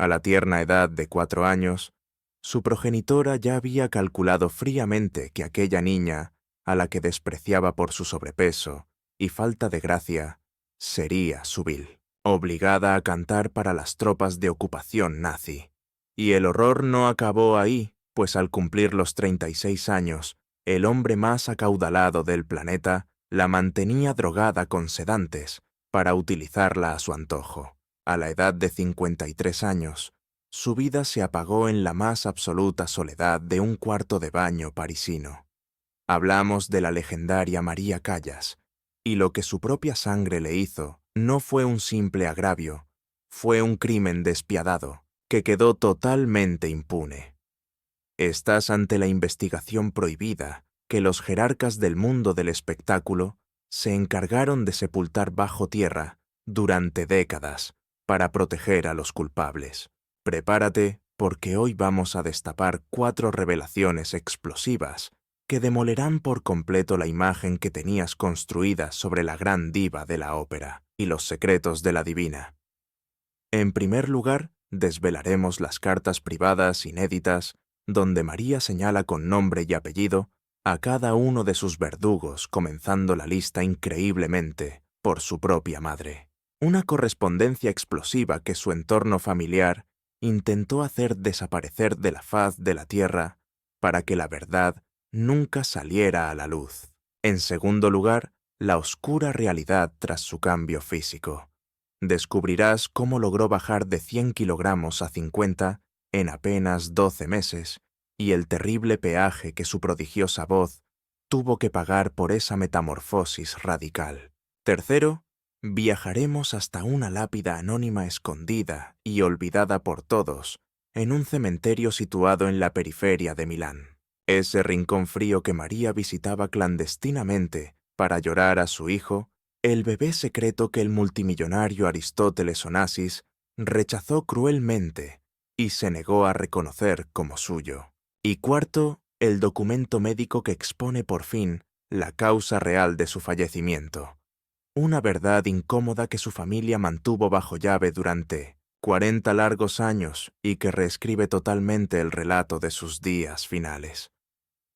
A la tierna edad de 4 años, su progenitora ya había calculado fríamente que aquella niña, a la que despreciaba por su sobrepeso y falta de gracia, sería su vil, obligada a cantar para las tropas de ocupación nazi. Y el horror no acabó ahí, pues al cumplir los 36 años, el hombre más acaudalado del planeta la mantenía drogada con sedantes para utilizarla a su antojo. A la edad de 53 años, su vida se apagó en la más absoluta soledad de un cuarto de baño parisino. Hablamos de la legendaria María Callas, y lo que su propia sangre le hizo no fue un simple agravio, fue un crimen despiadado que quedó totalmente impune. Estás ante la investigación prohibida que los jerarcas del mundo del espectáculo se encargaron de sepultar bajo tierra durante décadas para proteger a los culpables. Prepárate, porque hoy vamos a destapar 4 revelaciones explosivas que demolerán por completo la imagen que tenías construida sobre la gran diva de la ópera y los secretos de la divina. En primer lugar, desvelaremos las cartas privadas inéditas donde María señala con nombre y apellido a cada uno de sus verdugos, comenzando la lista increíblemente por su propia madre. Una correspondencia explosiva que su entorno familiar intentó hacer desaparecer de la faz de la tierra para que la verdad nunca saliera a la luz. En segundo lugar, la oscura realidad tras su cambio físico. Descubrirás cómo logró bajar de 100 kilogramos a 50 en apenas 12 meses y el terrible peaje que su prodigiosa voz tuvo que pagar por esa metamorfosis radical. Tercero, viajaremos hasta una lápida anónima escondida y olvidada por todos en un cementerio situado en la periferia de Milán. Ese rincón frío que María visitaba clandestinamente para llorar a su hijo, el bebé secreto que el multimillonario Aristóteles Onassis rechazó cruelmente y se negó a reconocer como suyo. Y cuarto, el documento médico que expone por fin la causa real de su fallecimiento. Una verdad incómoda que su familia mantuvo bajo llave durante 40 largos años y que reescribe totalmente el relato de sus días finales.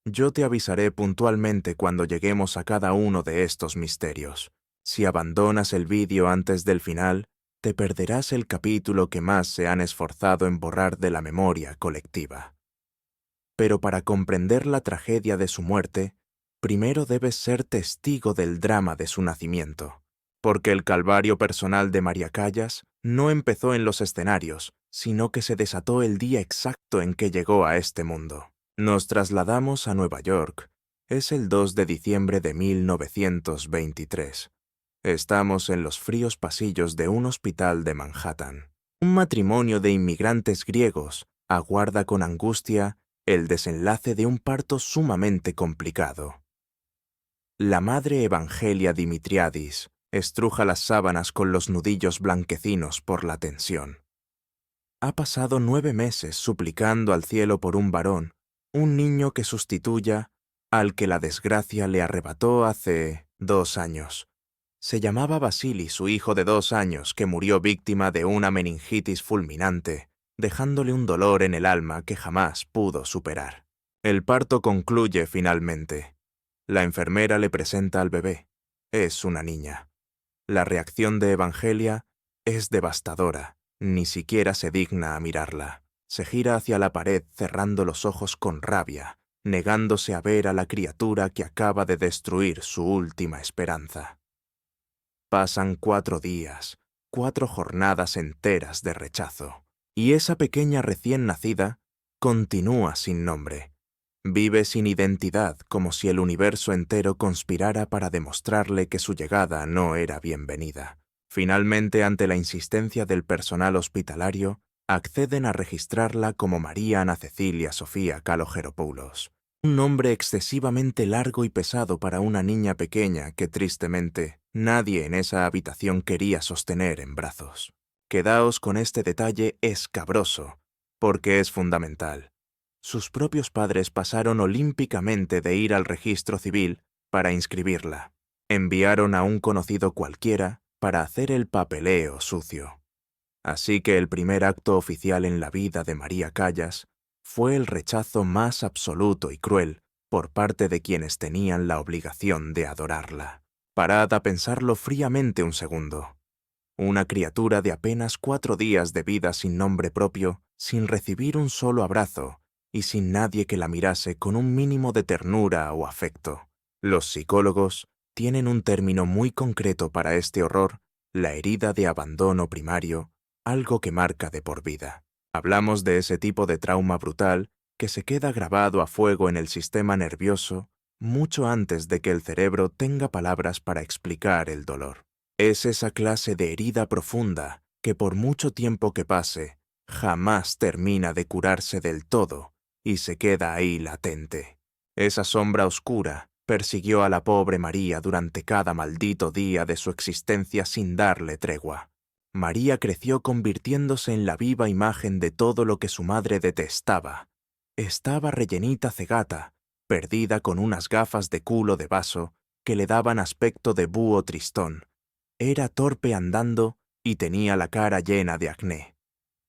Yo te avisaré puntualmente cuando lleguemos a cada uno de estos misterios. Si abandonas el vídeo antes del final, te perderás el capítulo que más se han esforzado en borrar de la memoria colectiva. Pero para comprender la tragedia de su muerte, primero debes ser testigo del drama de su nacimiento, porque el calvario personal de María Callas no empezó en los escenarios, sino que se desató el día exacto en que llegó a este mundo. Nos trasladamos a Nueva York. Es el 2 de diciembre de 1923. Estamos en los fríos pasillos de un hospital de Manhattan. Un matrimonio de inmigrantes griegos aguarda con angustia el desenlace de un parto sumamente complicado. La madre Evangelia Dimitriadis estruja las sábanas con los nudillos blanquecinos por la tensión. Ha pasado 9 meses suplicando al cielo por un varón, un niño que sustituya al que la desgracia le arrebató hace 2 años. Se llamaba Vasili, su hijo de 2 años, que murió víctima de una meningitis fulminante, dejándole un dolor en el alma que jamás pudo superar. El parto concluye finalmente. La enfermera le presenta al bebé. Es una niña. La reacción de Evangelia es devastadora. Ni siquiera se digna a mirarla. Se gira hacia la pared cerrando los ojos con rabia, negándose a ver a la criatura que acaba de destruir su última esperanza. Pasan 4 días, 4 jornadas enteras de rechazo, y esa pequeña recién nacida continúa sin nombre. Vive sin identidad, como si el universo entero conspirara para demostrarle que su llegada no era bienvenida. Finalmente, ante la insistencia del personal hospitalario, acceden a registrarla como María Ana Cecilia Sofía Kalogeropoulos, un nombre excesivamente largo y pesado para una niña pequeña que, tristemente, nadie en esa habitación quería sostener en brazos. Quedaos con este detalle escabroso, porque es fundamental. Sus propios padres pasaron olímpicamente de ir al registro civil para inscribirla. Enviaron a un conocido cualquiera para hacer el papeleo sucio. Así que el primer acto oficial en la vida de María Callas fue el rechazo más absoluto y cruel por parte de quienes tenían la obligación de adorarla. Parad a pensarlo fríamente un segundo. Una criatura de apenas 4 días de vida sin nombre propio, sin recibir un solo abrazo y sin nadie que la mirase con un mínimo de ternura o afecto. Los psicólogos tienen un término muy concreto para este horror: la herida de abandono primario, algo que marca de por vida. Hablamos de ese tipo de trauma brutal que se queda grabado a fuego en el sistema nervioso mucho antes de que el cerebro tenga palabras para explicar el dolor. Es esa clase de herida profunda que por mucho tiempo que pase, jamás termina de curarse del todo y se queda ahí latente. Esa sombra oscura persiguió a la pobre María durante cada maldito día de su existencia sin darle tregua. María creció convirtiéndose en la viva imagen de todo lo que su madre detestaba. Estaba rellenita cegata, perdida con unas gafas de culo de vaso que le daban aspecto de búho tristón. Era torpe andando y tenía la cara llena de acné.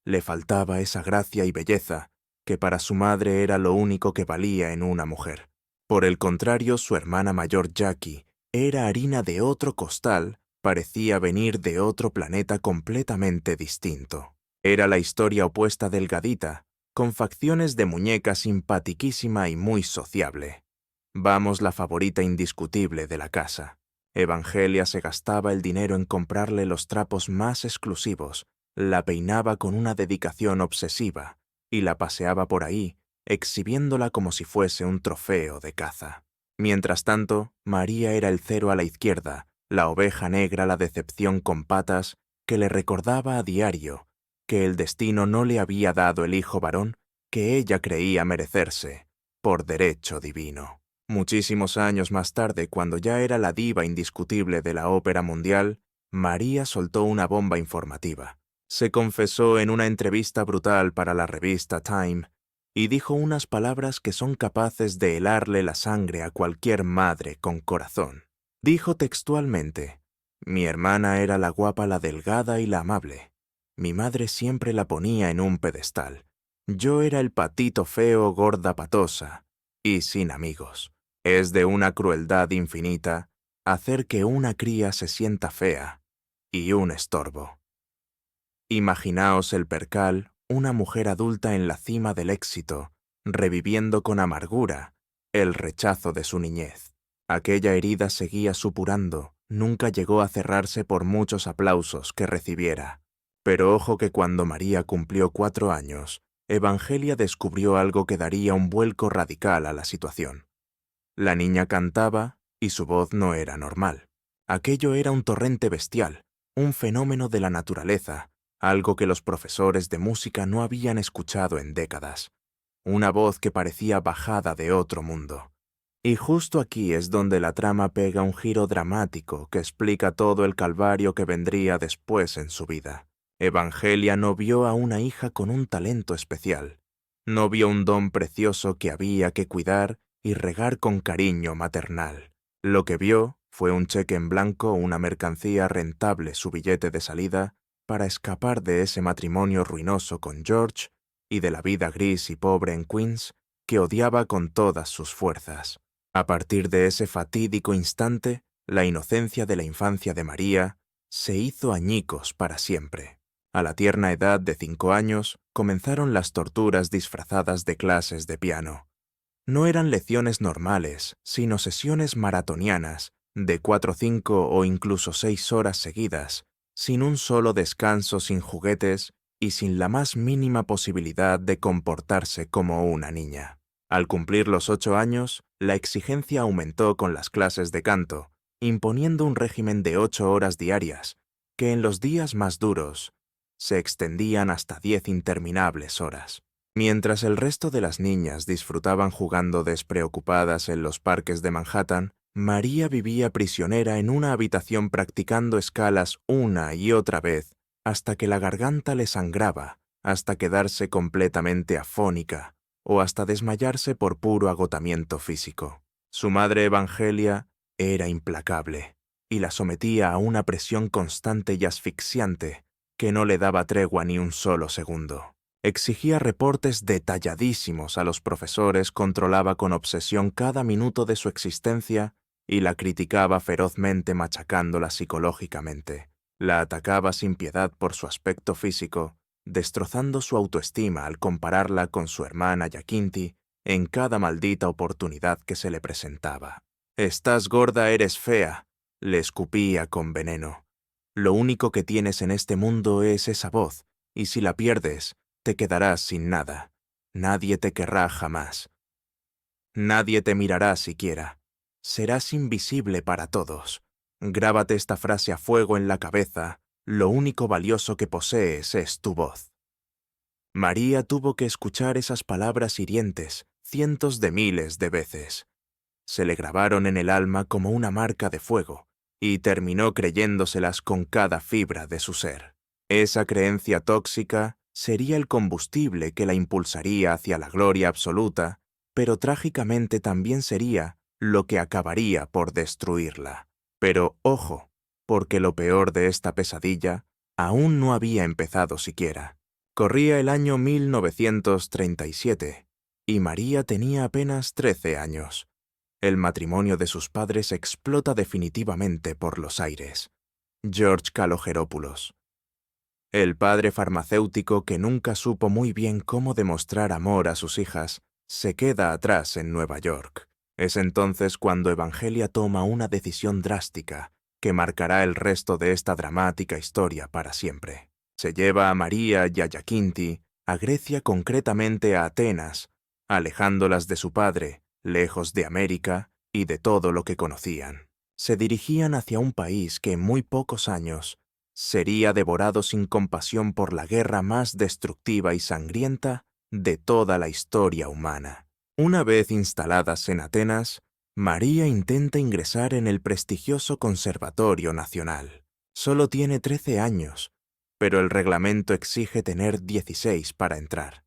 Le faltaba esa gracia y belleza que para su madre era lo único que valía en una mujer. Por el contrario, su hermana mayor Jackie era harina de otro costal, parecía venir de otro planeta completamente distinto. Era la historia opuesta delgadita, con facciones de muñeca simpatiquísima y muy sociable. Vamos, la favorita indiscutible de la casa. Evangelia se gastaba el dinero en comprarle los trapos más exclusivos, la peinaba con una dedicación obsesiva y la paseaba por ahí, exhibiéndola como si fuese un trofeo de caza. Mientras tanto, María era el cero a la izquierda, la oveja negra, la decepción con patas, que le recordaba a diario que el destino no le había dado el hijo varón que ella creía merecerse, por derecho divino. Muchísimos años más tarde, cuando ya era la diva indiscutible de la ópera mundial, María soltó una bomba informativa. Se confesó en una entrevista brutal para la revista Time y dijo unas palabras que son capaces de helarle la sangre a cualquier madre con corazón. Dijo textualmente: «Mi hermana era la guapa, la delgada y la amable. Mi madre siempre la ponía en un pedestal. Yo era el patito feo, gorda patosa y sin amigos. Es de una crueldad infinita hacer que una cría se sienta fea y un estorbo». Imaginaos el percal, una mujer adulta en la cima del éxito, reviviendo con amargura el rechazo de su niñez. Aquella herida seguía supurando, nunca llegó a cerrarse por muchos aplausos que recibiera. Pero ojo que cuando María cumplió 4 años, Evangelia descubrió algo que daría un vuelco radical a la situación. La niña cantaba y su voz no era normal. Aquello era un torrente bestial, un fenómeno de la naturaleza, algo que los profesores de música no habían escuchado en décadas. Una voz que parecía bajada de otro mundo. Y justo aquí es donde la trama pega un giro dramático que explica todo el calvario que vendría después en su vida. Evangelia no vio a una hija con un talento especial. No vio un don precioso que había que cuidar y regar con cariño maternal. Lo que vio fue un cheque en blanco, una mercancía rentable, su billete de salida, para escapar de ese matrimonio ruinoso con George y de la vida gris y pobre en Queens que odiaba con todas sus fuerzas. A partir de ese fatídico instante, la inocencia de la infancia de María se hizo añicos para siempre. A la tierna edad de 5 años, comenzaron las torturas disfrazadas de clases de piano. No eran lecciones normales, sino sesiones maratonianas, de 4, 5 o incluso 6 horas seguidas, sin un solo descanso, sin juguetes y sin la más mínima posibilidad de comportarse como una niña. Al cumplir los 8 años, la exigencia aumentó con las clases de canto, imponiendo un régimen de 8 horas diarias, que en los días más duros se extendían hasta 10 interminables horas. Mientras el resto de las niñas disfrutaban jugando despreocupadas en los parques de Manhattan, María vivía prisionera en una habitación practicando escalas una y otra vez hasta que la garganta le sangraba, hasta quedarse completamente afónica o hasta desmayarse por puro agotamiento físico. Su madre Evangelia era implacable y la sometía a una presión constante y asfixiante que no le daba tregua ni un solo segundo. Exigía reportes detalladísimos a los profesores, controlaba con obsesión cada minuto de su existencia y la criticaba ferozmente machacándola psicológicamente. La atacaba sin piedad por su aspecto físico, destrozando su autoestima al compararla con su hermana Yaquinti en cada maldita oportunidad que se le presentaba. «Estás gorda, eres fea», le escupía con veneno. «Lo único que tienes en este mundo es esa voz, y si la pierdes, te quedarás sin nada. Nadie te querrá jamás. Nadie te mirará siquiera. Serás invisible para todos. Grábate esta frase a fuego en la cabeza. Lo único valioso que posees es tu voz». María tuvo que escuchar esas palabras hirientes cientos de miles de veces. Se le grabaron en el alma como una marca de fuego, y terminó creyéndoselas con cada fibra de su ser. Esa creencia tóxica sería el combustible que la impulsaría hacia la gloria absoluta, pero trágicamente también sería lo que acabaría por destruirla. Pero ojo, porque lo peor de esta pesadilla aún no había empezado siquiera. Corría el año 1937, y María tenía apenas 13 años. El matrimonio de sus padres explota definitivamente por los aires. George Kalogeropoulos. El padre farmacéutico que nunca supo muy bien cómo demostrar amor a sus hijas, se queda atrás en Nueva York. Es entonces cuando Evangelia toma una decisión drástica que marcará el resto de esta dramática historia para siempre. Se lleva a María y a Yaquinti a Grecia, concretamente a Atenas, alejándolas de su padre, lejos de América y de todo lo que conocían. Se dirigían hacia un país que en muy pocos años sería devorado sin compasión por la guerra más destructiva y sangrienta de toda la historia humana. Una vez instaladas en Atenas, María intenta ingresar en el prestigioso Conservatorio Nacional. Solo tiene 13 años, pero el reglamento exige tener 16 para entrar.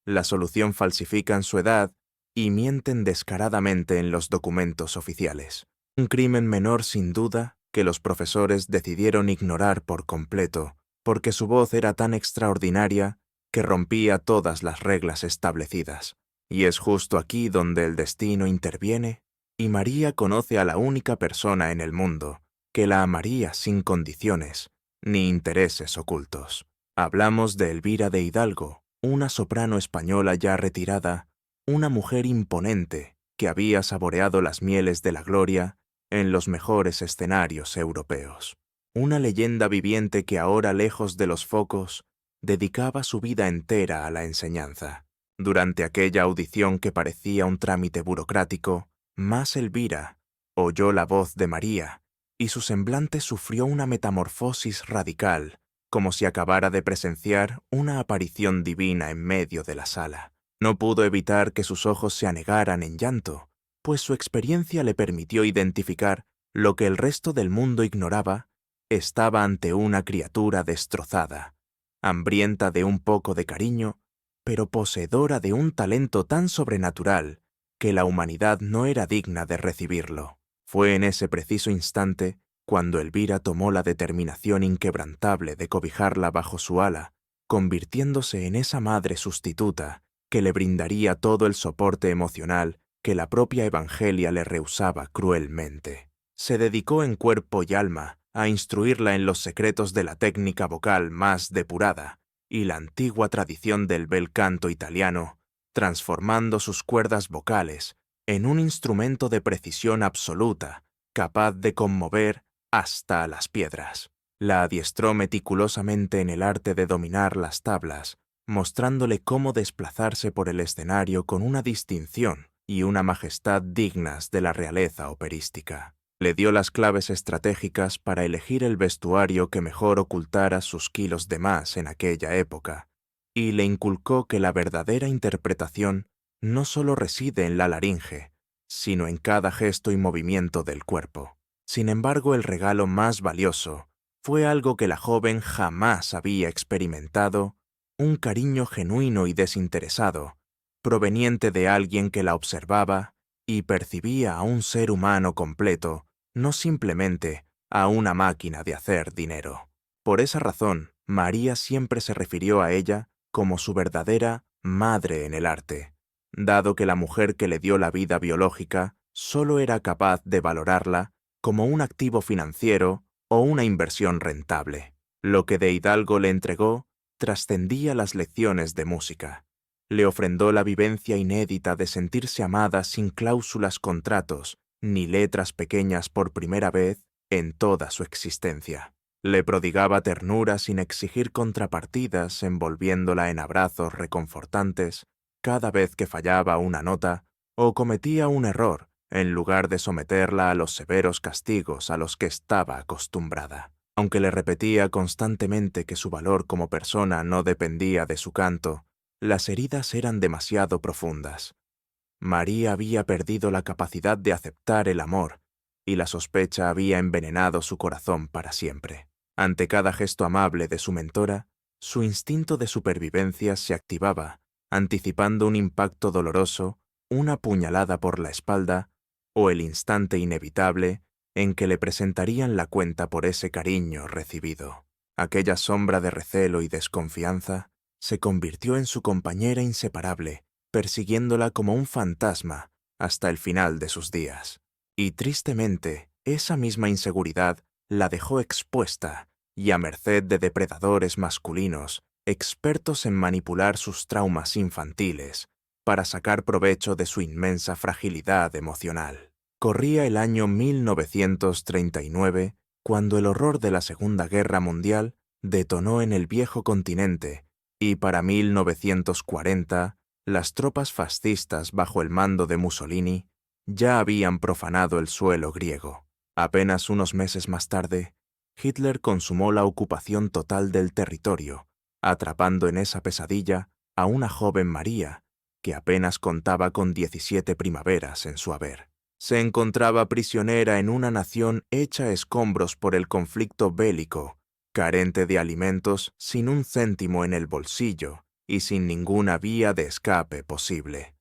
La solución: falsifican su edad y mienten descaradamente en los documentos oficiales. Un crimen menor sin duda que los profesores decidieron ignorar por completo, porque su voz era tan extraordinaria que rompía todas las reglas establecidas. Y es justo aquí donde el destino interviene, y María conoce a la única persona en el mundo que la amaría sin condiciones ni intereses ocultos. Hablamos de Elvira de Hidalgo, una soprano española ya retirada, una mujer imponente que había saboreado las mieles de la gloria en los mejores escenarios europeos. Una leyenda viviente que ahora, lejos de los focos, dedicaba su vida entera a la enseñanza. Durante aquella audición que parecía un trámite burocrático, más Elvira oyó la voz de María y su semblante sufrió una metamorfosis radical, como si acabara de presenciar una aparición divina en medio de la sala. No pudo evitar que sus ojos se anegaran en llanto, pues su experiencia le permitió identificar lo que el resto del mundo ignoraba. Estaba ante una criatura destrozada, hambrienta de un poco de cariño, pero poseedora de un talento tan sobrenatural que la humanidad no era digna de recibirlo. Fue en ese preciso instante cuando Elvira tomó la determinación inquebrantable de cobijarla bajo su ala, convirtiéndose en esa madre sustituta que le brindaría todo el soporte emocional que la propia Evangelia le rehusaba cruelmente. Se dedicó en cuerpo y alma a instruirla en los secretos de la técnica vocal más depurada y la antigua tradición del bel canto italiano, transformando sus cuerdas vocales en un instrumento de precisión absoluta, capaz de conmover hasta a las piedras. La adiestró meticulosamente en el arte de dominar las tablas, mostrándole cómo desplazarse por el escenario con una distinción y una majestad dignas de la realeza operística. Le dio las claves estratégicas para elegir el vestuario que mejor ocultara sus kilos de más en aquella época, y le inculcó que la verdadera interpretación no solo reside en la laringe, sino en cada gesto y movimiento del cuerpo. Sin embargo, el regalo más valioso fue algo que la joven jamás había experimentado: un cariño genuino y desinteresado, proveniente de alguien que la observaba y percibía a un ser humano completo, no simplemente a una máquina de hacer dinero. Por esa razón, María siempre se refirió a ella como su verdadera madre en el arte, dado que la mujer que le dio la vida biológica solo era capaz de valorarla como un activo financiero o una inversión rentable. Lo que de Hidalgo le entregó trascendía las lecciones de música. Le ofrendó la vivencia inédita de sentirse amada sin cláusulas contratos ni letras pequeñas por primera vez en toda su existencia. Le prodigaba ternura sin exigir contrapartidas, envolviéndola en abrazos reconfortantes cada vez que fallaba una nota o cometía un error, en lugar de someterla a los severos castigos a los que estaba acostumbrada. Aunque le repetía constantemente que su valor como persona no dependía de su canto, las heridas eran demasiado profundas. María había perdido la capacidad de aceptar el amor, y la sospecha había envenenado su corazón para siempre. Ante cada gesto amable de su mentora, su instinto de supervivencia se activaba, anticipando un impacto doloroso, una puñalada por la espalda, o el instante inevitable en que le presentarían la cuenta por ese cariño recibido. Aquella sombra de recelo y desconfianza se convirtió en su compañera inseparable, persiguiéndola como un fantasma hasta el final de sus días. Y tristemente, esa misma inseguridad la dejó expuesta y a merced de depredadores masculinos, expertos en manipular sus traumas infantiles para sacar provecho de su inmensa fragilidad emocional. Corría el año 1939 cuando el horror de la Segunda Guerra Mundial detonó en el viejo continente y para 1940 las tropas fascistas bajo el mando de Mussolini ya habían profanado el suelo griego. Apenas unos meses más tarde, Hitler consumó la ocupación total del territorio, atrapando en esa pesadilla a una joven María, que apenas contaba con 17 primaveras en su haber. Se encontraba prisionera en una nación hecha escombros por el conflicto bélico, carente de alimentos, sin un céntimo en el bolsillo y sin ninguna vía de escape posible.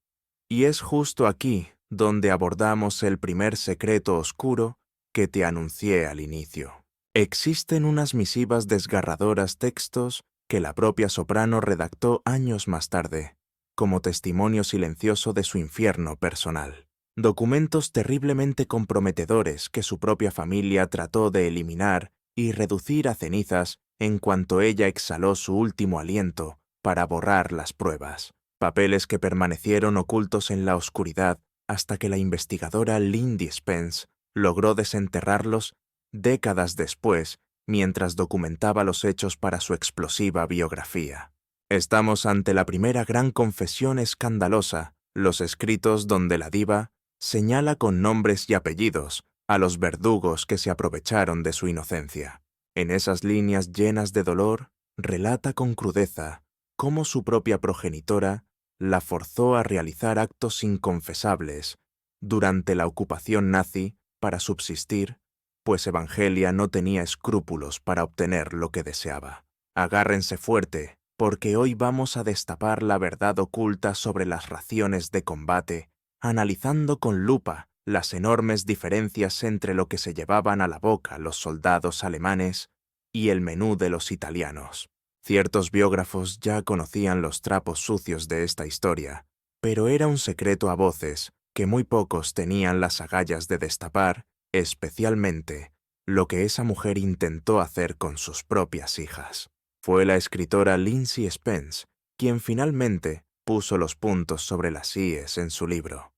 Y es justo aquí donde abordamos el primer secreto oscuro que te anuncié al inicio. Existen unas misivas desgarradoras textos que la propia soprano redactó años más tarde, como testimonio silencioso de su infierno personal. Documentos terriblemente comprometedores que su propia familia trató de eliminar y reducir a cenizas en cuanto ella exhaló su último aliento para borrar las pruebas. Papeles que permanecieron ocultos en la oscuridad hasta que la investigadora Lindy Spence logró desenterrarlos décadas después mientras documentaba los hechos para su explosiva biografía. Estamos ante la primera gran confesión escandalosa, los escritos donde la diva señala con nombres y apellidos a los verdugos que se aprovecharon de su inocencia. En esas líneas llenas de dolor, relata con crudeza cómo su propia progenitora la forzó a realizar actos inconfesables durante la ocupación nazi para subsistir, pues Evangelia no tenía escrúpulos para obtener lo que deseaba. Agárrense fuerte, porque hoy vamos a destapar la verdad oculta sobre las raciones de combate, analizando con lupa las enormes diferencias entre lo que se llevaban a la boca los soldados alemanes y el menú de los italianos. Ciertos biógrafos ya conocían los trapos sucios de esta historia, pero era un secreto a voces que muy pocos tenían las agallas de destapar, especialmente lo que esa mujer intentó hacer con sus propias hijas. Fue la escritora Lindsay Spence quien finalmente puso los puntos sobre las íes en su libro.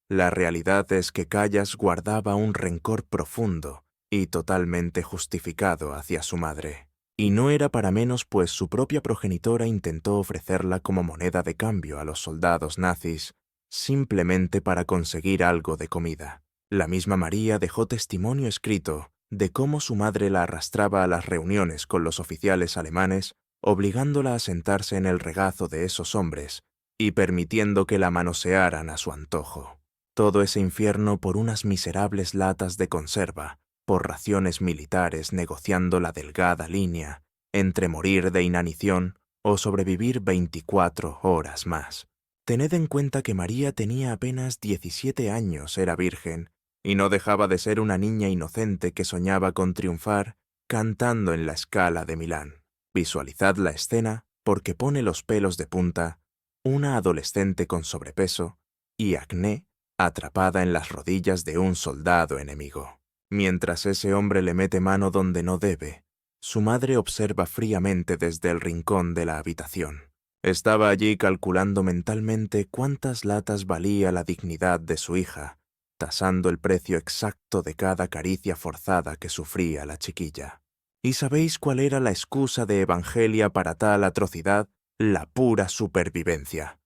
La realidad es que Callas guardaba un rencor profundo y totalmente justificado hacia su madre. Y no era para menos, pues su propia progenitora intentó ofrecerla como moneda de cambio a los soldados nazis, simplemente para conseguir algo de comida. La misma María dejó testimonio escrito de cómo su madre la arrastraba a las reuniones con los oficiales alemanes, obligándola a sentarse en el regazo de esos hombres y permitiendo que la manosearan a su antojo. Todo ese infierno por unas miserables latas de conserva, por raciones militares negociando la delgada línea entre morir de inanición o sobrevivir 24 horas más. Tened en cuenta que María tenía apenas 17 años, era virgen, y no dejaba de ser una niña inocente que soñaba con triunfar cantando en la Scala de Milán. Visualizad la escena porque pone los pelos de punta, una adolescente con sobrepeso y acné atrapada en las rodillas de un soldado enemigo. Mientras ese hombre le mete mano donde no debe, su madre observa fríamente desde el rincón de la habitación. Estaba allí calculando mentalmente cuántas latas valía la dignidad de su hija, tasando el precio exacto de cada caricia forzada que sufría la chiquilla. ¿Y sabéis cuál era la excusa de Evangelia para tal atrocidad? La pura supervivencia.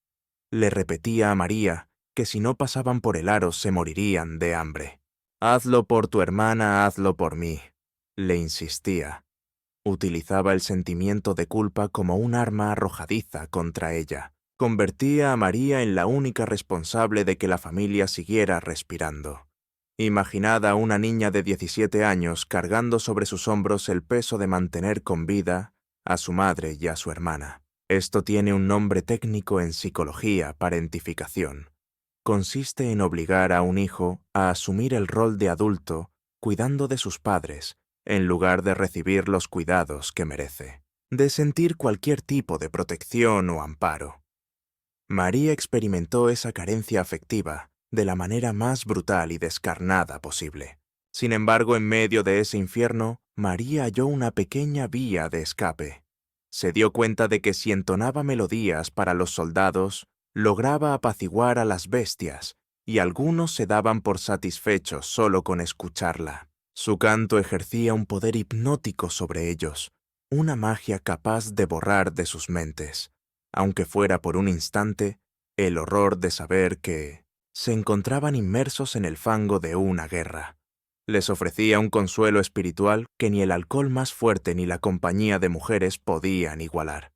Le repetía a María que si no pasaban por el aro se morirían de hambre. «Hazlo por tu hermana, hazlo por mí», le insistía. Utilizaba el sentimiento de culpa como un arma arrojadiza contra ella. Convertía a María en la única responsable de que la familia siguiera respirando. Imaginad a una niña de 17 años cargando sobre sus hombros el peso de mantener con vida a su madre y a su hermana. Esto tiene un nombre técnico en psicología: parentificación. Consiste en obligar a un hijo a asumir el rol de adulto cuidando de sus padres, en lugar de recibir los cuidados que merece, de sentir cualquier tipo de protección o amparo. María experimentó esa carencia afectiva de la manera más brutal y descarnada posible. Sin embargo, en medio de ese infierno, María halló una pequeña vía de escape. Se dio cuenta de que si entonaba melodías para los soldados, lograba apaciguar a las bestias, y algunos se daban por satisfechos solo con escucharla. Su canto ejercía un poder hipnótico sobre ellos, una magia capaz de borrar de sus mentes, aunque fuera por un instante, el horror de saber que se encontraban inmersos en el fango de una guerra. Les ofrecía un consuelo espiritual que ni el alcohol más fuerte ni la compañía de mujeres podían igualar.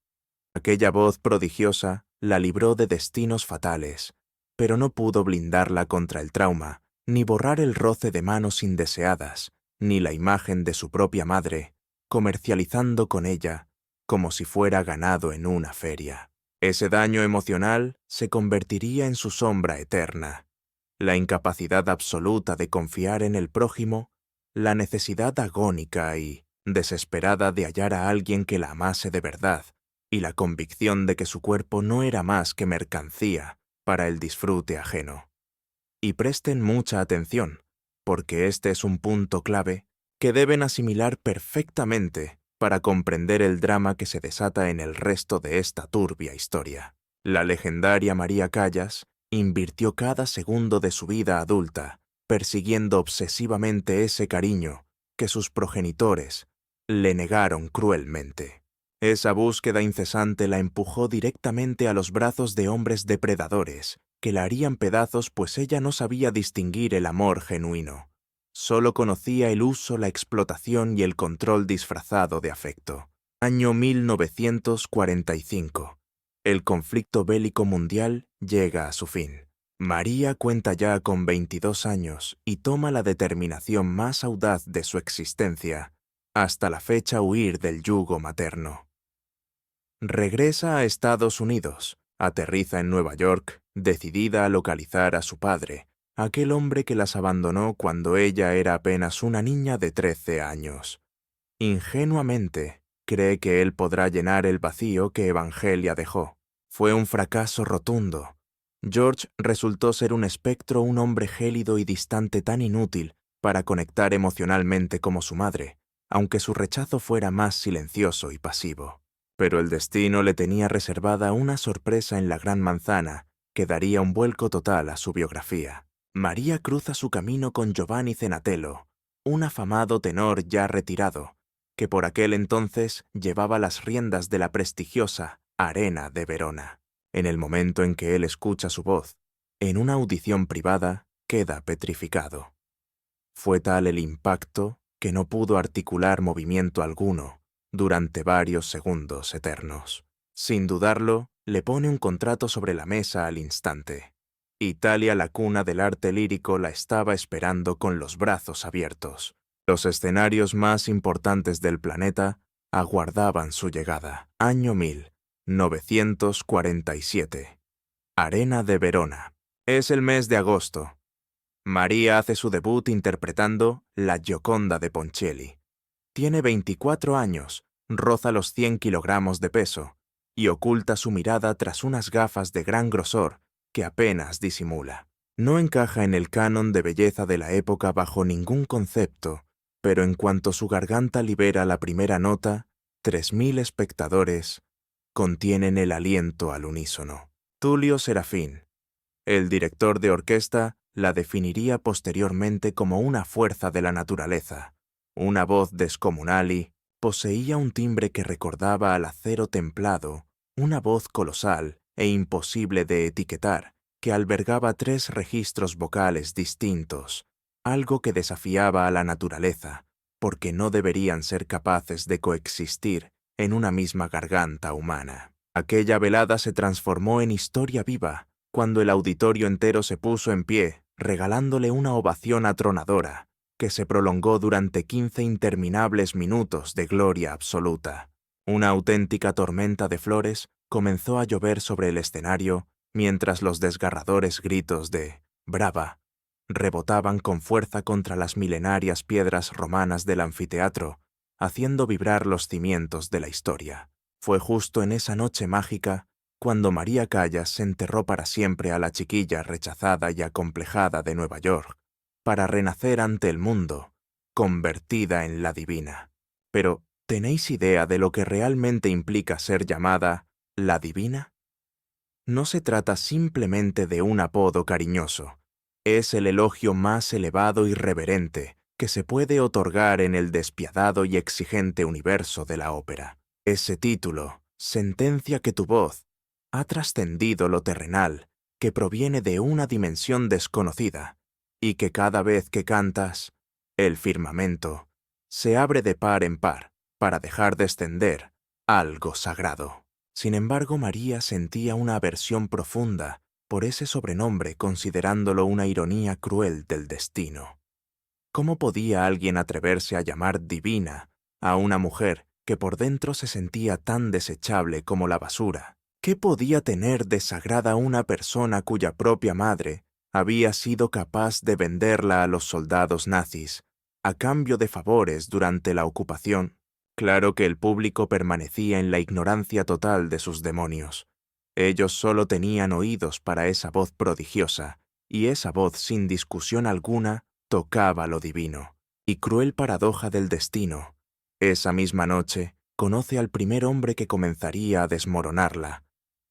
Aquella voz prodigiosa la libró de destinos fatales, pero no pudo blindarla contra el trauma, ni borrar el roce de manos indeseadas, ni la imagen de su propia madre, comercializando con ella como si fuera ganado en una feria. Ese daño emocional se convertiría en su sombra eterna. La incapacidad absoluta de confiar en el prójimo, la necesidad agónica y desesperada de hallar a alguien que la amase de verdad, y la convicción de que su cuerpo no era más que mercancía para el disfrute ajeno. Y presten mucha atención, porque este es un punto clave que deben asimilar perfectamente para comprender el drama que se desata en el resto de esta turbia historia. La legendaria María Callas invirtió cada segundo de su vida adulta persiguiendo obsesivamente ese cariño que sus progenitores le negaron cruelmente. Esa búsqueda incesante la empujó directamente a los brazos de hombres depredadores que la harían pedazos, pues ella no sabía distinguir el amor genuino. Solo conocía el uso, la explotación y el control disfrazado de afecto. Año 1945. El conflicto bélico mundial llega a su fin. María cuenta ya con 22 años y toma la determinación más audaz de su existencia, hasta la fecha huir del yugo materno. Regresa a Estados Unidos, aterriza en Nueva York, decidida a localizar a su padre, aquel hombre que las abandonó cuando ella era apenas una niña de 13 años. Ingenuamente, cree que él podrá llenar el vacío que Evangelia dejó. Fue un fracaso rotundo. George resultó ser un espectro, un hombre gélido y distante tan inútil para conectar emocionalmente como su madre, aunque su rechazo fuera más silencioso y pasivo. Pero el destino le tenía reservada una sorpresa en la Gran Manzana que daría un vuelco total a su biografía. María cruza su camino con Giovanni Zenatello, un afamado tenor ya retirado, que por aquel entonces llevaba las riendas de la prestigiosa Arena de Verona. En el momento en que él escucha su voz, en una audición privada, queda petrificado. Fue tal el impacto que no pudo articular movimiento alguno durante varios segundos eternos. Sin dudarlo, le pone un contrato sobre la mesa al instante. Italia, la cuna del arte lírico, la estaba esperando con los brazos abiertos. Los escenarios más importantes del planeta aguardaban su llegada. Año 1947. Arena de Verona. Es el mes de agosto. María hace su debut interpretando La Gioconda de Ponchielli. Tiene 24 años roza los 100 kilogramos de peso y oculta su mirada tras unas gafas de gran grosor que apenas disimula. No encaja en el canon de belleza de la época bajo ningún concepto, pero en cuanto su garganta libera la primera nota, 3000 espectadores contienen el aliento al unísono. Tulio Serafín, el director de orquesta, la definiría posteriormente como una fuerza de la naturaleza, una voz descomunal y poseía un timbre que recordaba al acero templado, una voz colosal e imposible de etiquetar, que albergaba 3 registros vocales distintos, algo que desafiaba a la naturaleza, porque no deberían ser capaces de coexistir en una misma garganta humana. Aquella velada se transformó en historia viva, cuando el auditorio entero se puso en pie, regalándole una ovación atronadora, que se prolongó durante 15 interminables minutos de gloria absoluta. Una auténtica tormenta de flores comenzó a llover sobre el escenario, mientras los desgarradores gritos de «¡Brava!» rebotaban con fuerza contra las milenarias piedras romanas del anfiteatro, haciendo vibrar los cimientos de la historia. Fue justo en esa noche mágica cuando María Callas se enterró para siempre a la chiquilla rechazada y acomplejada de Nueva York, para renacer ante el mundo, convertida en la divina. Pero, ¿tenéis idea de lo que realmente implica ser llamada la divina? No se trata simplemente de un apodo cariñoso. Es el elogio más elevado y reverente que se puede otorgar en el despiadado y exigente universo de la ópera. Ese título sentencia que tu voz ha trascendido lo terrenal, que proviene de una dimensión desconocida, y que cada vez que cantas, el firmamento se abre de par en par para dejar descender algo sagrado. Sin embargo, María sentía una aversión profunda por ese sobrenombre, considerándolo una ironía cruel del destino. ¿Cómo podía alguien atreverse a llamar divina a una mujer que por dentro se sentía tan desechable como la basura? ¿Qué podía tener de sagrada una persona cuya propia madre había sido capaz de venderla a los soldados nazis a cambio de favores durante la ocupación? Claro que el público permanecía en la ignorancia total de sus demonios. Ellos solo tenían oídos para esa voz prodigiosa, y esa voz sin discusión alguna tocaba lo divino. Y cruel paradoja del destino, esa misma noche conoce al primer hombre que comenzaría a desmoronarla,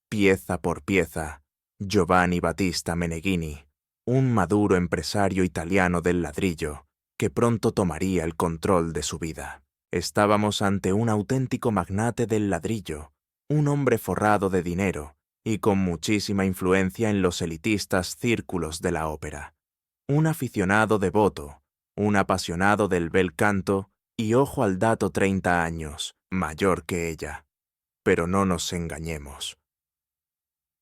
pieza por pieza, Giovanni Battista Meneghini, un maduro empresario italiano del ladrillo, que pronto tomaría el control de su vida. Estábamos ante un auténtico magnate del ladrillo, un hombre forrado de dinero y con muchísima influencia en los elitistas círculos de la ópera. Un aficionado devoto, un apasionado del bel canto y, ojo al dato, 30 años, mayor que ella. Pero no nos engañemos.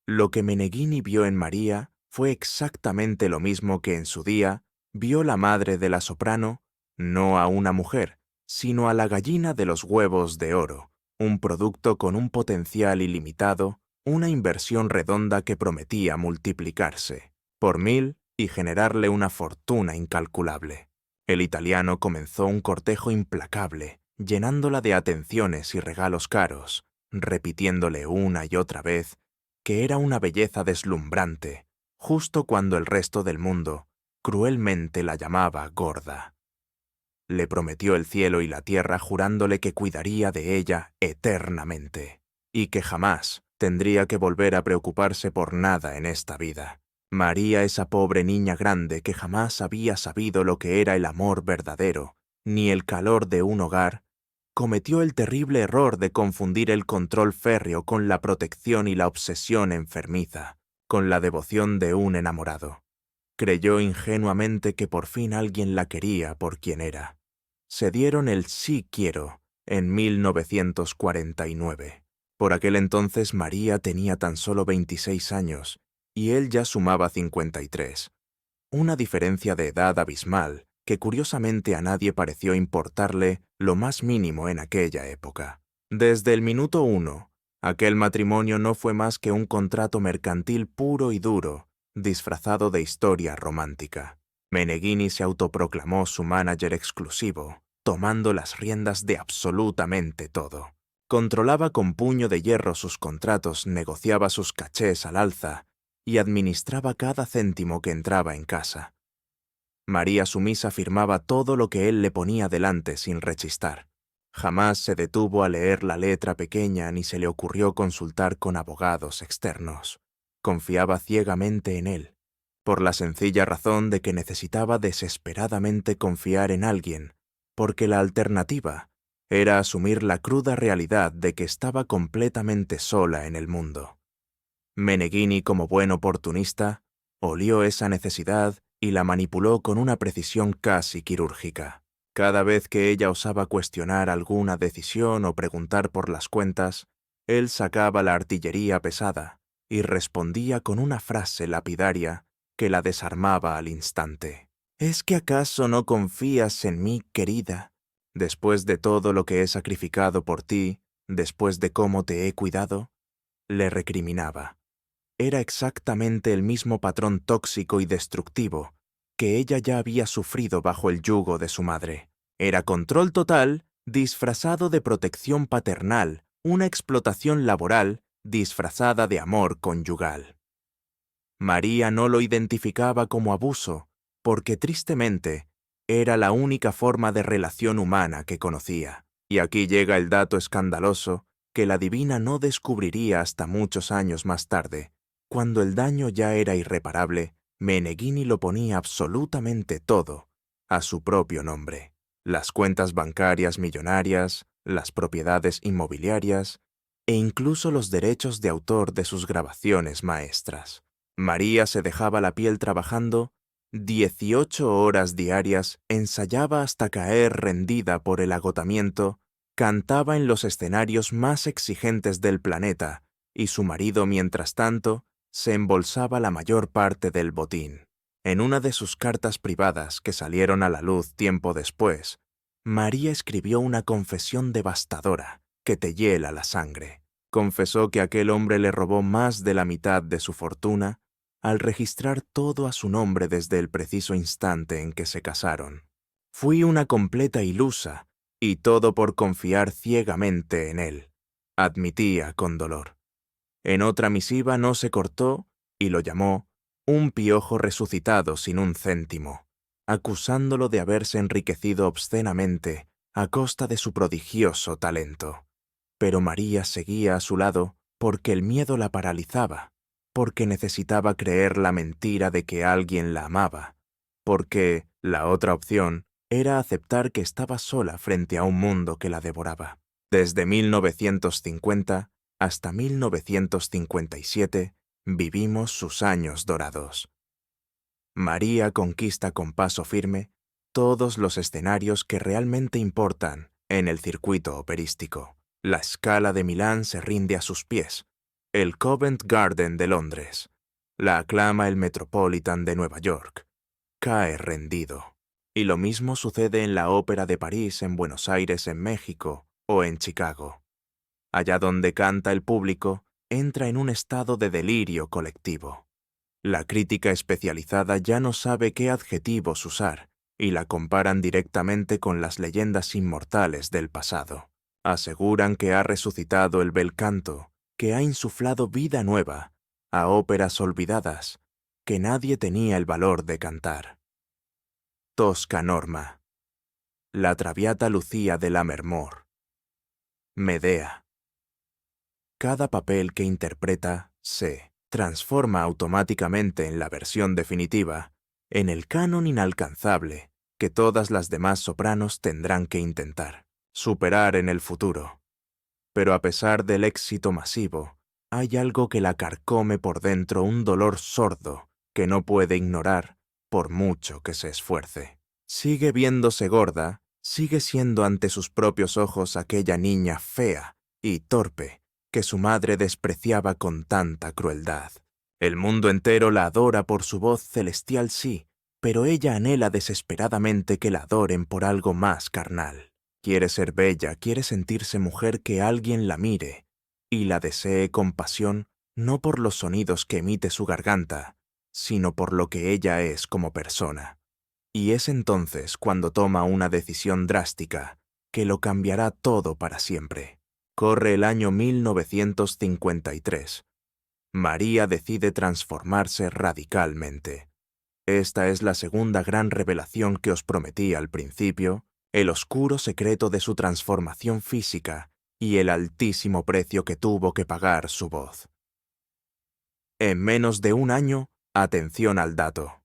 Lo que Meneghini vio en María fue exactamente lo mismo que en su día vio la madre de la soprano, no a una mujer, sino a la gallina de los huevos de oro, un producto con un potencial ilimitado, una inversión redonda que prometía multiplicarse por 1000 y generarle una fortuna incalculable. El italiano comenzó un cortejo implacable, llenándola de atenciones y regalos caros, repitiéndole una y otra vez que era una belleza deslumbrante, justo cuando el resto del mundo cruelmente la llamaba gorda. Le prometió el cielo y la tierra jurándole que cuidaría de ella eternamente, y que jamás tendría que volver a preocuparse por nada en esta vida. María, esa pobre niña grande que jamás había sabido lo que era el amor verdadero, ni el calor de un hogar, cometió el terrible error de confundir el control férreo con la protección y la obsesión enfermiza, con la devoción de un enamorado. Creyó ingenuamente que por fin alguien la quería por quien era. Se dieron el sí quiero en 1949. Por aquel entonces María tenía tan solo 26 años y él ya sumaba 53. Una diferencia de edad abismal que curiosamente a nadie pareció importarle lo más mínimo en aquella época. Desde el minuto 1, aquel matrimonio no fue más que un contrato mercantil puro y duro, disfrazado de historia romántica. Meneghini se autoproclamó su manager exclusivo, tomando las riendas de absolutamente todo. Controlaba con puño de hierro sus contratos, negociaba sus cachés al alza y administraba cada céntimo que entraba en casa. María sumisa firmaba todo lo que él le ponía delante sin rechistar. Jamás se detuvo a leer la letra pequeña ni se le ocurrió consultar con abogados externos. Confiaba ciegamente en él, por la sencilla razón de que necesitaba desesperadamente confiar en alguien, porque la alternativa era asumir la cruda realidad de que estaba completamente sola en el mundo. Meneghini, como buen oportunista, olió esa necesidad y la manipuló con una precisión casi quirúrgica. Cada vez que ella osaba cuestionar alguna decisión o preguntar por las cuentas, él sacaba la artillería pesada y respondía con una frase lapidaria que la desarmaba al instante. ¿Es que acaso no confías en mí, querida? Después de todo lo que he sacrificado por ti, después de cómo te he cuidado, le recriminaba. Era exactamente el mismo patrón tóxico y destructivo que ella ya había sufrido bajo el yugo de su madre. Era control total disfrazado de protección paternal, una explotación laboral disfrazada de amor conyugal. María no lo identificaba como abuso, porque tristemente era la única forma de relación humana que conocía. Y aquí llega el dato escandaloso que la divina no descubriría hasta muchos años más tarde. Cuando el daño ya era irreparable, Meneghini lo ponía absolutamente todo a su propio nombre. Las cuentas bancarias millonarias, las propiedades inmobiliarias e incluso los derechos de autor de sus grabaciones maestras. María se dejaba la piel trabajando 18 horas diarias, ensayaba hasta caer rendida por el agotamiento, cantaba en los escenarios más exigentes del planeta y su marido, mientras tanto, se embolsaba la mayor parte del botín. En una de sus cartas privadas que salieron a la luz tiempo después, María escribió una confesión devastadora que te hiela la sangre. Confesó que aquel hombre le robó más de la mitad de su fortuna al registrar todo a su nombre desde el preciso instante en que se casaron. Fui una completa ilusa, y todo por confiar ciegamente en él, admitía con dolor. En otra misiva no se cortó y lo llamó un piojo resucitado sin un céntimo, acusándolo de haberse enriquecido obscenamente a costa de su prodigioso talento. Pero María seguía a su lado porque el miedo la paralizaba, porque necesitaba creer la mentira de que alguien la amaba, porque la otra opción era aceptar que estaba sola frente a un mundo que la devoraba. Desde 1950 hasta 1957 vivimos sus años dorados. María conquista con paso firme todos los escenarios que realmente importan en el circuito operístico. La Scala de Milán se rinde a sus pies, el Covent Garden de Londres, la aclama el Metropolitan de Nueva York. Cae rendido. Y lo mismo sucede en la Ópera de París, en Buenos Aires, en México o en Chicago. Allá donde canta el público, entra en un estado de delirio colectivo. La crítica especializada ya no sabe qué adjetivos usar y la comparan directamente con las leyendas inmortales del pasado. Aseguran que ha resucitado el bel canto, que ha insuflado vida nueva a óperas olvidadas que nadie tenía el valor de cantar. Tosca Norma, la Traviata Lucía de Lammermoor, Medea. Cada papel que interpreta se transforma automáticamente en la versión definitiva, en el canon inalcanzable que todas las demás sopranos tendrán que intentar superar en el futuro. Pero a pesar del éxito masivo, hay algo que la carcome por dentro, un dolor sordo que no puede ignorar por mucho que se esfuerce. Sigue viéndose gorda, sigue siendo ante sus propios ojos aquella niña fea y torpe que su madre despreciaba con tanta crueldad. El mundo entero la adora por su voz celestial, sí, pero ella anhela desesperadamente que la adoren por algo más carnal. Quiere ser bella, quiere sentirse mujer, que alguien la mire y la desee con pasión, no por los sonidos que emite su garganta, sino por lo que ella es como persona. Y es entonces cuando toma una decisión drástica que lo cambiará todo para siempre. Corre el año 1953. María decide transformarse radicalmente. Esta es la segunda gran revelación que os prometí al principio, el oscuro secreto de su transformación física y el altísimo precio que tuvo que pagar su voz. En menos de un año, atención al dato.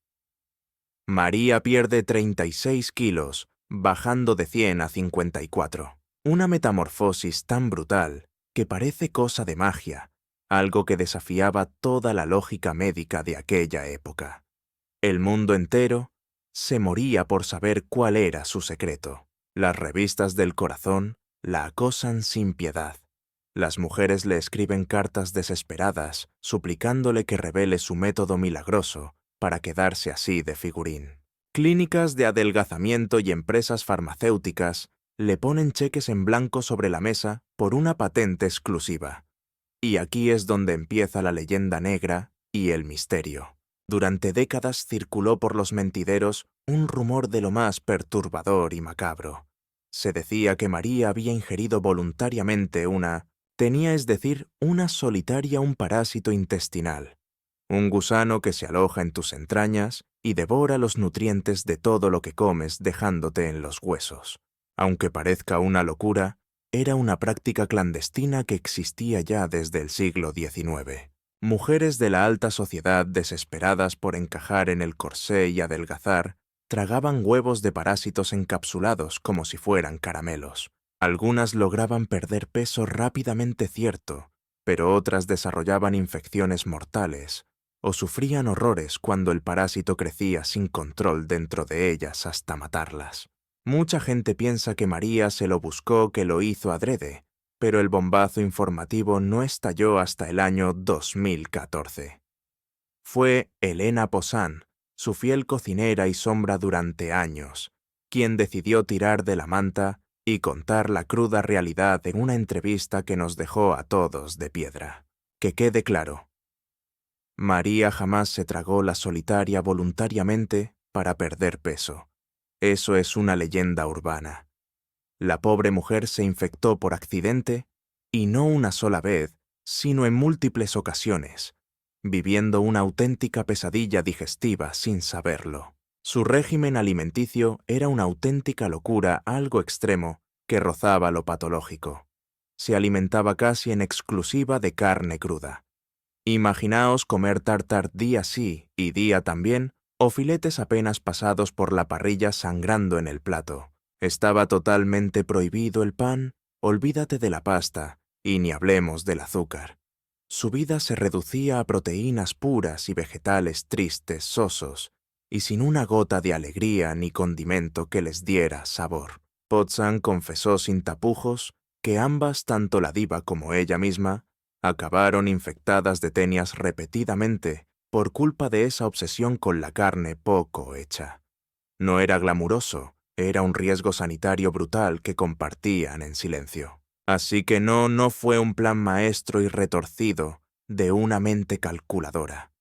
María pierde 36 kilos, bajando de 100 a 54. Una metamorfosis tan brutal que parece cosa de magia, algo que desafiaba toda la lógica médica de aquella época. El mundo entero se moría por saber cuál era su secreto. Las revistas del corazón la acosan sin piedad. Las mujeres le escriben cartas desesperadas, suplicándole que revele su método milagroso para quedarse así de figurín. Clínicas de adelgazamiento y empresas farmacéuticas le ponen cheques en blanco sobre la mesa por una patente exclusiva. Y aquí es donde empieza la leyenda negra y el misterio. Durante décadas circuló por los mentideros un rumor de lo más perturbador y macabro. Se decía que María había ingerido voluntariamente es decir, una solitaria un parásito intestinal, un gusano que se aloja en tus entrañas y devora los nutrientes de todo lo que comes dejándote en los huesos. Aunque parezca una locura, era una práctica clandestina que existía ya desde el siglo XIX. Mujeres de la alta sociedad desesperadas por encajar en el corsé y adelgazar, tragaban huevos de parásitos encapsulados como si fueran caramelos. Algunas lograban perder peso rápidamente cierto, pero otras desarrollaban infecciones mortales o sufrían horrores cuando el parásito crecía sin control dentro de ellas hasta matarlas. Mucha gente piensa que María se lo buscó, que lo hizo adrede, pero el bombazo informativo no estalló hasta el año 2014. Fue Elena Possan, su fiel cocinera y sombra durante años, quien decidió tirar de la manta y contar la cruda realidad en una entrevista que nos dejó a todos de piedra. Que quede claro, María jamás se tragó la solitaria voluntariamente para perder peso. Eso es una leyenda urbana. La pobre mujer se infectó por accidente, y no una sola vez, sino en múltiples ocasiones, viviendo una auténtica pesadilla digestiva sin saberlo. Su régimen alimenticio era una auténtica locura, algo extremo, que rozaba lo patológico. Se alimentaba casi en exclusiva de carne cruda. Imaginaos comer tartar día sí y día también, o filetes apenas pasados por la parrilla sangrando en el plato. Estaba totalmente prohibido el pan, olvídate de la pasta, y ni hablemos del azúcar. Su vida se reducía a proteínas puras y vegetales tristes, sosos, y sin una gota de alegría ni condimento que les diera sabor. Possan confesó sin tapujos que ambas, tanto la diva como ella misma, acabaron infectadas de tenias repetidamente por culpa de esa obsesión con la carne poco hecha. No era glamuroso, era un riesgo sanitario brutal que compartían en silencio. Así que no fue un plan maestro y retorcido de una mente calculadora.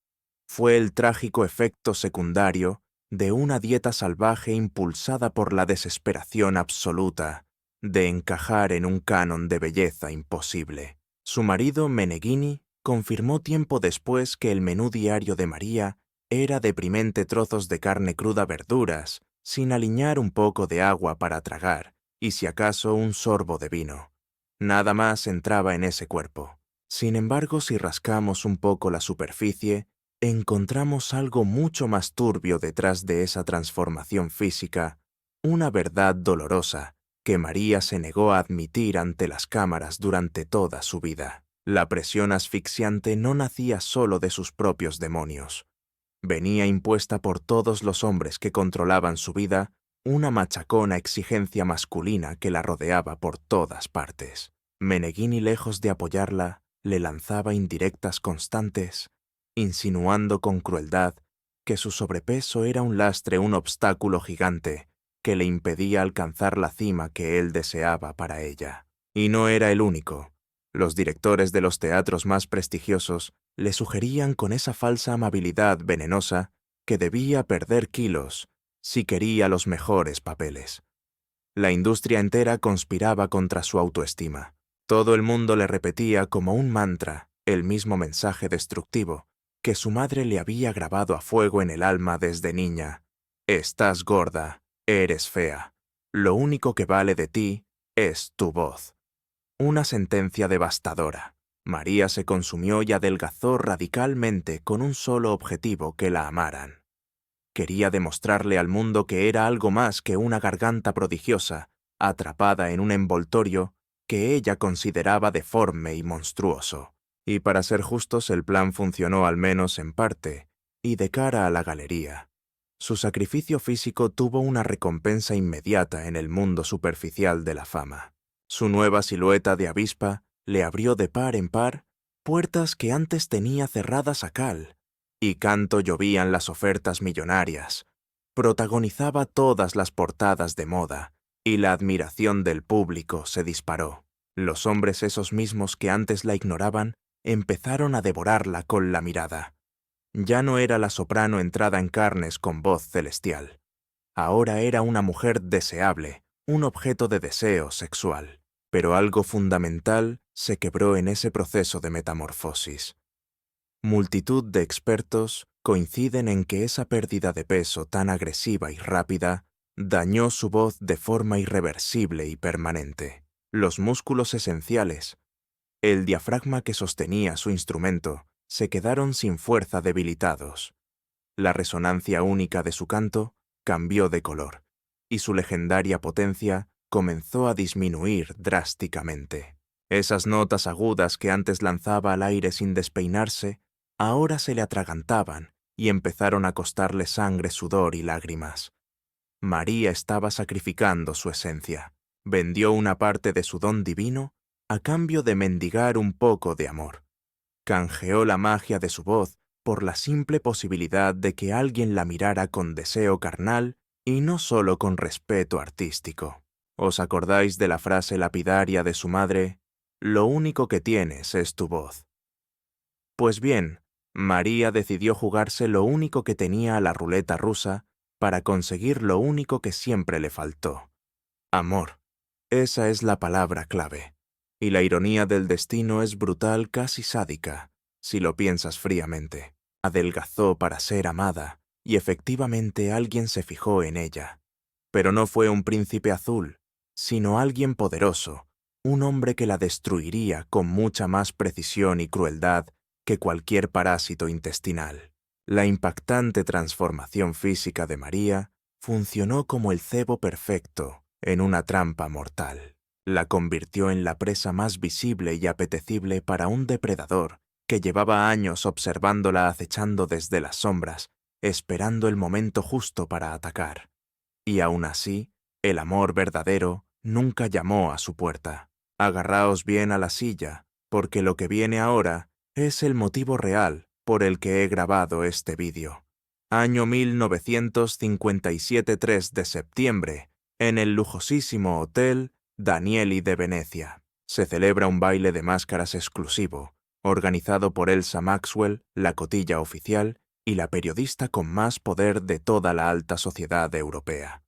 Fue el trágico efecto secundario de una dieta salvaje impulsada por la desesperación absoluta de encajar en un canon de belleza imposible. Su marido, Meneghini, confirmó tiempo después que el menú diario de María era deprimente: trozos de carne cruda, verduras, sin aliñar, un poco de agua para tragar, y si acaso un sorbo de vino. Nada más entraba en ese cuerpo. Sin embargo, si rascamos un poco la superficie, encontramos algo mucho más turbio detrás de esa transformación física, una verdad dolorosa que María se negó a admitir ante las cámaras durante toda su vida. La presión asfixiante no nacía solo de sus propios demonios. Venía impuesta por todos los hombres que controlaban su vida, una machacona exigencia masculina que la rodeaba por todas partes. Meneghini, lejos de apoyarla, le lanzaba indirectas constantes, insinuando con crueldad que su sobrepeso era un lastre, un obstáculo gigante que le impedía alcanzar la cima que él deseaba para ella. Y no era el único. Los directores de los teatros más prestigiosos le sugerían con esa falsa amabilidad venenosa que debía perder kilos si quería los mejores papeles. La industria entera conspiraba contra su autoestima. Todo el mundo le repetía como un mantra el mismo mensaje destructivo que su madre le había grabado a fuego en el alma desde niña. Estás gorda, eres fea. Lo único que vale de ti es tu voz. Una sentencia devastadora. María se consumió y adelgazó radicalmente con un solo objetivo: que la amaran. Quería demostrarle al mundo que era algo más que una garganta prodigiosa, atrapada en un envoltorio que ella consideraba deforme y monstruoso. Y para ser justos, el plan funcionó al menos en parte, y de cara a la galería. Su sacrificio físico tuvo una recompensa inmediata en el mundo superficial de la fama. Su nueva silueta de avispa le abrió de par en par puertas que antes tenía cerradas a cal, y canto llovían las ofertas millonarias. Protagonizaba todas las portadas de moda, y la admiración del público se disparó. Los hombres, esos mismos que antes la ignoraban, empezaron a devorarla con la mirada. Ya no era la soprano entrada en carnes con voz celestial. Ahora era una mujer deseable, un objeto de deseo sexual. Pero algo fundamental se quebró en ese proceso de metamorfosis. Multitud de expertos coinciden en que esa pérdida de peso tan agresiva y rápida dañó su voz de forma irreversible y permanente. Los músculos esenciales, el diafragma que sostenía su instrumento, se quedaron sin fuerza, debilitados. La resonancia única de su canto cambió de color, y su legendaria potencia comenzó a disminuir drásticamente. Esas notas agudas que antes lanzaba al aire sin despeinarse, ahora se le atragantaban y empezaron a costarle sangre, sudor y lágrimas. María estaba sacrificando su esencia. Vendió una parte de su don divino a cambio de mendigar un poco de amor. Canjeó la magia de su voz por la simple posibilidad de que alguien la mirara con deseo carnal y no solo con respeto artístico. ¿Os acordáis de la frase lapidaria de su madre? Lo único que tienes es tu voz. Pues bien, María decidió jugarse lo único que tenía a la ruleta rusa para conseguir lo único que siempre le faltó: amor. Esa es la palabra clave. Y la ironía del destino es brutal, casi sádica, si lo piensas fríamente. Adelgazó para ser amada, y efectivamente alguien se fijó en ella. Pero no fue un príncipe azul, sino alguien poderoso, un hombre que la destruiría con mucha más precisión y crueldad que cualquier parásito intestinal. La impactante transformación física de María funcionó como el cebo perfecto en una trampa mortal. La convirtió en la presa más visible y apetecible para un depredador que llevaba años observándola, acechando desde las sombras, esperando el momento justo para atacar. Y aún así, el amor verdadero nunca llamó a su puerta. Agarraos bien a la silla, porque lo que viene ahora es el motivo real por el que he grabado este vídeo. Año 1957, 3 de septiembre, en el lujosísimo Hotel Danieli de Venecia. Se celebra un baile de máscaras exclusivo, organizado por Elsa Maxwell, la cotilla oficial y la periodista con más poder de toda la alta sociedad europea.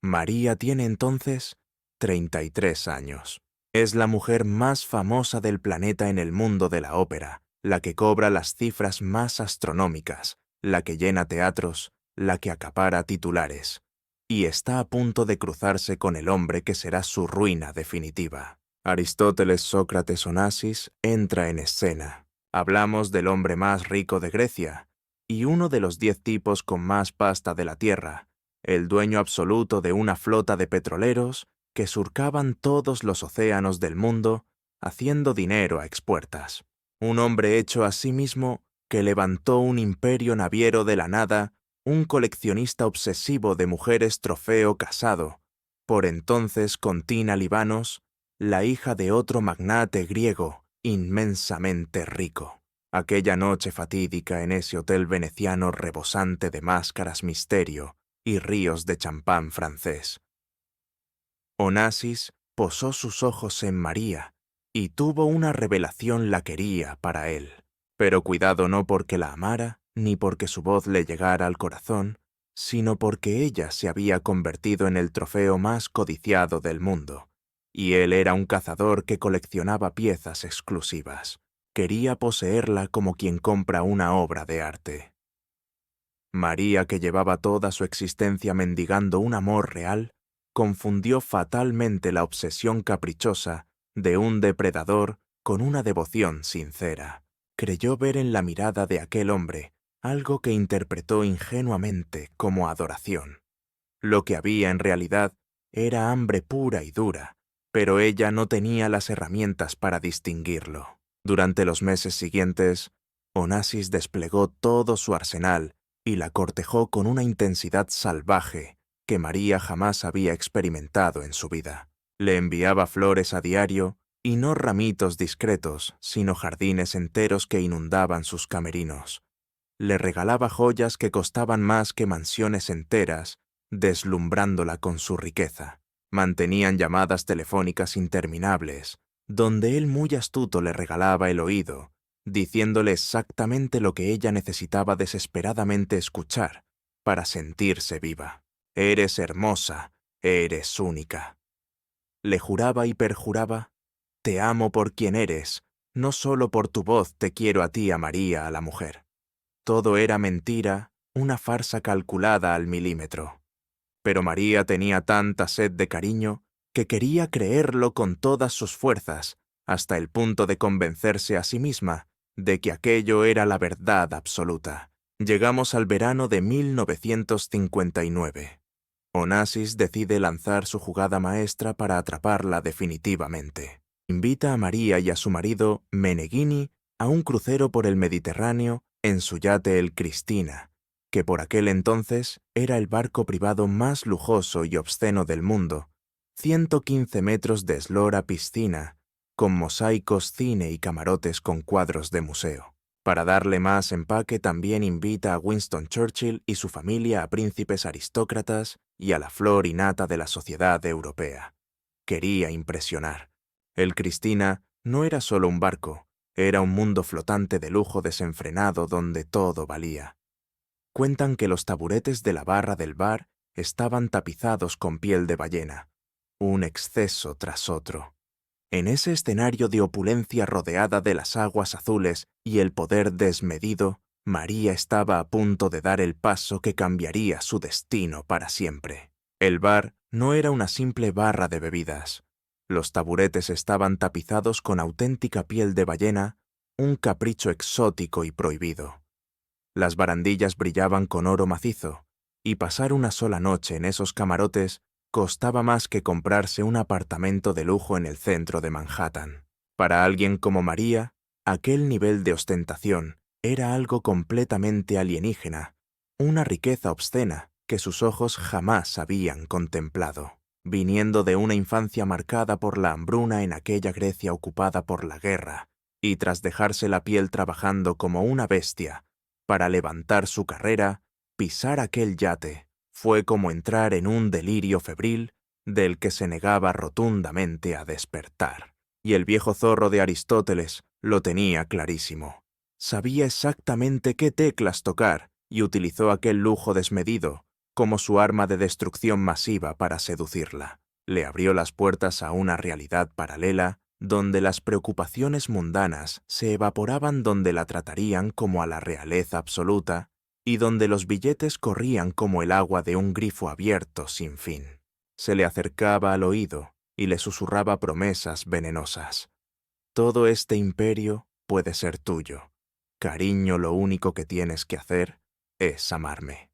María tiene entonces 33 años. Es la mujer más famosa del planeta en el mundo de la ópera, la que cobra las cifras más astronómicas, la que llena teatros, la que acapara titulares, y está a punto de cruzarse con el hombre que será su ruina definitiva. Aristóteles, Sócrates, Onassis entra en escena. Hablamos del hombre más rico de Grecia, y uno de los 10 tipos con más pasta de la tierra, el dueño absoluto de una flota de petroleros que surcaban todos los océanos del mundo, haciendo dinero a expuertas. Un hombre hecho a sí mismo que levantó un imperio naviero de la nada, un coleccionista obsesivo de mujeres trofeo casado, por entonces con Tina Libanos, la hija de otro magnate griego inmensamente rico. Aquella noche fatídica en ese hotel veneciano rebosante de máscaras, misterio y ríos de champán francés. Onassis posó sus ojos en María y tuvo una revelación: la quería para él. Pero cuidado, no porque la amara, ni porque su voz le llegara al corazón, sino porque ella se había convertido en el trofeo más codiciado del mundo, y él era un cazador que coleccionaba piezas exclusivas. Quería poseerla como quien compra una obra de arte. María, que llevaba toda su existencia mendigando un amor real, confundió fatalmente la obsesión caprichosa de un depredador con una devoción sincera. Creyó ver en la mirada de aquel hombre algo que interpretó ingenuamente como adoración. Lo que había en realidad era hambre pura y dura, pero ella no tenía las herramientas para distinguirlo. Durante los meses siguientes, Onassis desplegó todo su arsenal y la cortejó con una intensidad salvaje que María jamás había experimentado en su vida. Le enviaba flores a diario, y no ramitos discretos, sino jardines enteros que inundaban sus camerinos. Le regalaba joyas que costaban más que mansiones enteras, deslumbrándola con su riqueza. Mantenían llamadas telefónicas interminables, donde él muy astuto le regalaba el oído, diciéndole exactamente lo que ella necesitaba desesperadamente escuchar para sentirse viva. «Eres hermosa, eres única». Le juraba y perjuraba: «Te amo por quien eres, no solo por tu voz te quiero a ti, a María, a la mujer». Todo era mentira, una farsa calculada al milímetro. Pero María tenía tanta sed de cariño que quería creerlo con todas sus fuerzas, hasta el punto de convencerse a sí misma de que aquello era la verdad absoluta. Llegamos al verano de 1959. Onassis decide lanzar su jugada maestra para atraparla definitivamente. Invita a María y a su marido, Meneghini, a un crucero por el Mediterráneo en su yate el Cristina, que por aquel entonces era el barco privado más lujoso y obsceno del mundo, 115 metros de eslora piscina, con mosaicos, cine y camarotes con cuadros de museo. Para darle más empaque también invita a Winston Churchill y su familia, a príncipes aristócratas y a la flor y nata de la sociedad europea. Quería impresionar. El Cristina no era solo un barco, era un mundo flotante de lujo desenfrenado donde todo valía. Cuentan que los taburetes de la barra del bar estaban tapizados con piel de ballena, un exceso tras otro. En ese escenario de opulencia rodeada de las aguas azules y el poder desmedido, María estaba a punto de dar el paso que cambiaría su destino para siempre. El bar no era una simple barra de bebidas. Los taburetes estaban tapizados con auténtica piel de ballena, un capricho exótico y prohibido. Las barandillas brillaban con oro macizo, y pasar una sola noche en esos camarotes costaba más que comprarse un apartamento de lujo en el centro de Manhattan. Para alguien como María, aquel nivel de ostentación era algo completamente alienígena, una riqueza obscena que sus ojos jamás habían contemplado. Viniendo de una infancia marcada por la hambruna en aquella Grecia ocupada por la guerra, y tras dejarse la piel trabajando como una bestia para levantar su carrera, pisar aquel yate fue como entrar en un delirio febril del que se negaba rotundamente a despertar. Y el viejo zorro de Aristóteles lo tenía clarísimo. Sabía exactamente qué teclas tocar y utilizó aquel lujo desmedido como su arma de destrucción masiva para seducirla. Le abrió las puertas a una realidad paralela donde las preocupaciones mundanas se evaporaban, donde la tratarían como a la realeza absoluta y donde los billetes corrían como el agua de un grifo abierto sin fin. Se le acercaba al oído y le susurraba promesas venenosas. Todo este imperio puede ser tuyo. Cariño, lo único que tienes que hacer es amarme.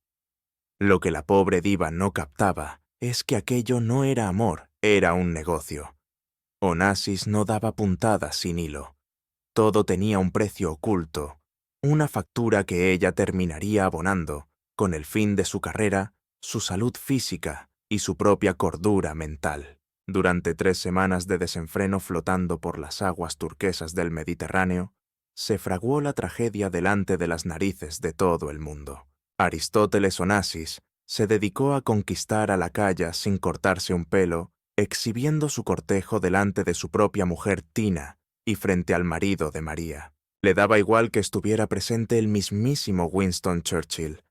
Lo que la pobre diva no captaba es que aquello no era amor, era un negocio. Onassis no daba puntadas sin hilo. Todo tenía un precio oculto, una factura que ella terminaría abonando con el fin de su carrera, su salud física y su propia cordura mental. Durante 3 semanas de desenfreno flotando por las aguas turquesas del Mediterráneo, se fraguó la tragedia delante de las narices de todo el mundo. Aristóteles Onassis se dedicó a conquistar a la Calla sin cortarse un pelo, exhibiendo su cortejo delante de su propia mujer Tina y frente al marido de María. Le daba igual que estuviera presente el mismísimo Winston Churchill.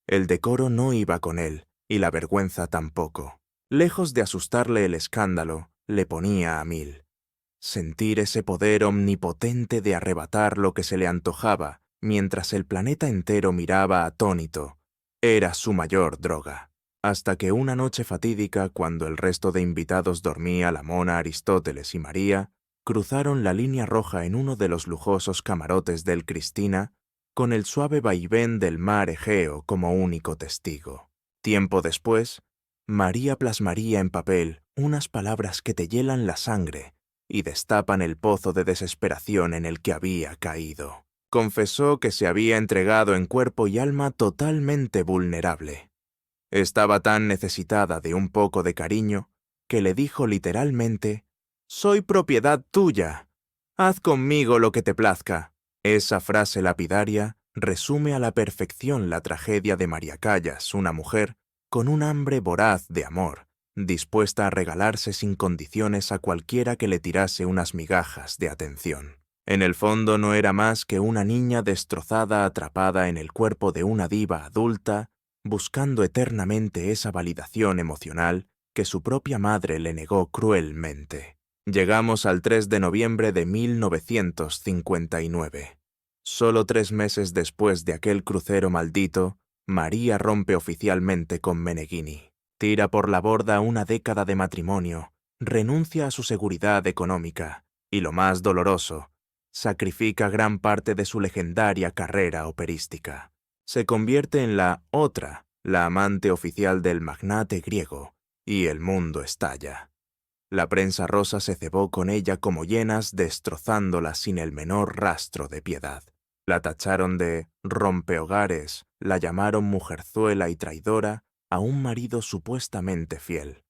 El decoro no iba con él, y la vergüenza tampoco. Lejos de asustarle el escándalo, le ponía a mil. Sentir ese poder omnipotente de arrebatar lo que se le antojaba, mientras el planeta entero miraba atónito, era su mayor droga. Hasta que una noche fatídica, cuando el resto de invitados dormía, la mona, Aristóteles y María cruzaron la línea roja en uno de los lujosos camarotes del Cristina, con el suave vaivén del mar Egeo como único testigo. Tiempo después, María plasmaría en papel unas palabras que te hielan la sangre y destapan el pozo de desesperación en el que había caído. Confesó que se había entregado en cuerpo y alma totalmente vulnerable. Estaba tan necesitada de un poco de cariño que le dijo literalmente: «Soy propiedad tuya. Haz conmigo lo que te plazca». Esa frase lapidaria resume a la perfección la tragedia de María Callas, una mujer con un hambre voraz de amor, dispuesta a regalarse sin condiciones a cualquiera que le tirase unas migajas de atención. En el fondo no era más que una niña destrozada atrapada en el cuerpo de una diva adulta, buscando eternamente esa validación emocional que su propia madre le negó cruelmente. Llegamos al 3 de noviembre de 1959. Solo 3 meses después de aquel crucero maldito, María rompe oficialmente con Meneghini. Tira por la borda una década de matrimonio, renuncia a su seguridad económica y, lo más doloroso, sacrifica gran parte de su legendaria carrera operística. Se convierte en la otra, la amante oficial del magnate griego, y el mundo estalla. La prensa rosa se cebó con ella como hienas, destrozándola sin el menor rastro de piedad. La tacharon de rompehogares, la llamaron mujerzuela y traidora a un marido supuestamente fiel.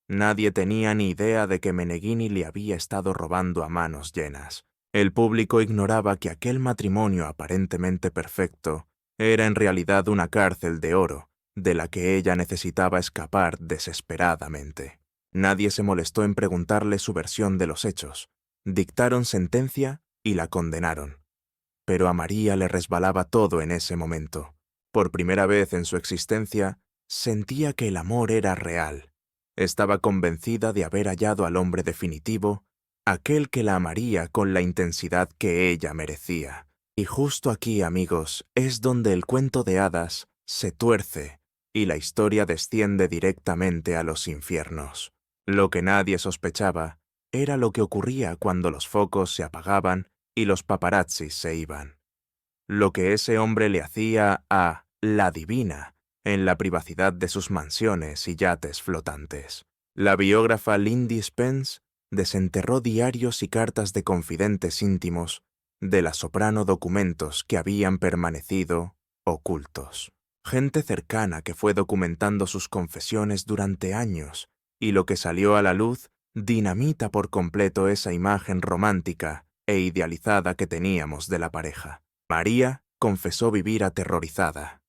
Nadie tenía ni idea de que Meneghini le había estado robando a manos llenas. El público ignoraba que aquel matrimonio aparentemente perfecto era en realidad una cárcel de oro, de la que ella necesitaba escapar desesperadamente. Nadie se molestó en preguntarle su versión de los hechos. Dictaron sentencia y la condenaron. Pero a María le resbalaba todo en ese momento. Por primera vez en su existencia, sentía que el amor era real. Estaba convencida de haber hallado al hombre definitivo, aquel que la amaría con la intensidad que ella merecía. Y justo aquí, amigos, es donde el cuento de hadas se tuerce y la historia desciende directamente a los infiernos. Lo que nadie sospechaba era lo que ocurría cuando los focos se apagaban y los paparazzis se iban. Lo que ese hombre le hacía a la divina en la privacidad de sus mansiones y yates flotantes. La biógrafa Lindy Spence desenterró diarios y cartas de confidentes íntimos de la soprano, documentos que habían permanecido ocultos. Gente cercana que fue documentando sus confesiones durante años, y lo que salió a la luz dinamita por completo esa imagen romántica e idealizada que teníamos de la pareja. María confesó vivir aterrorizada.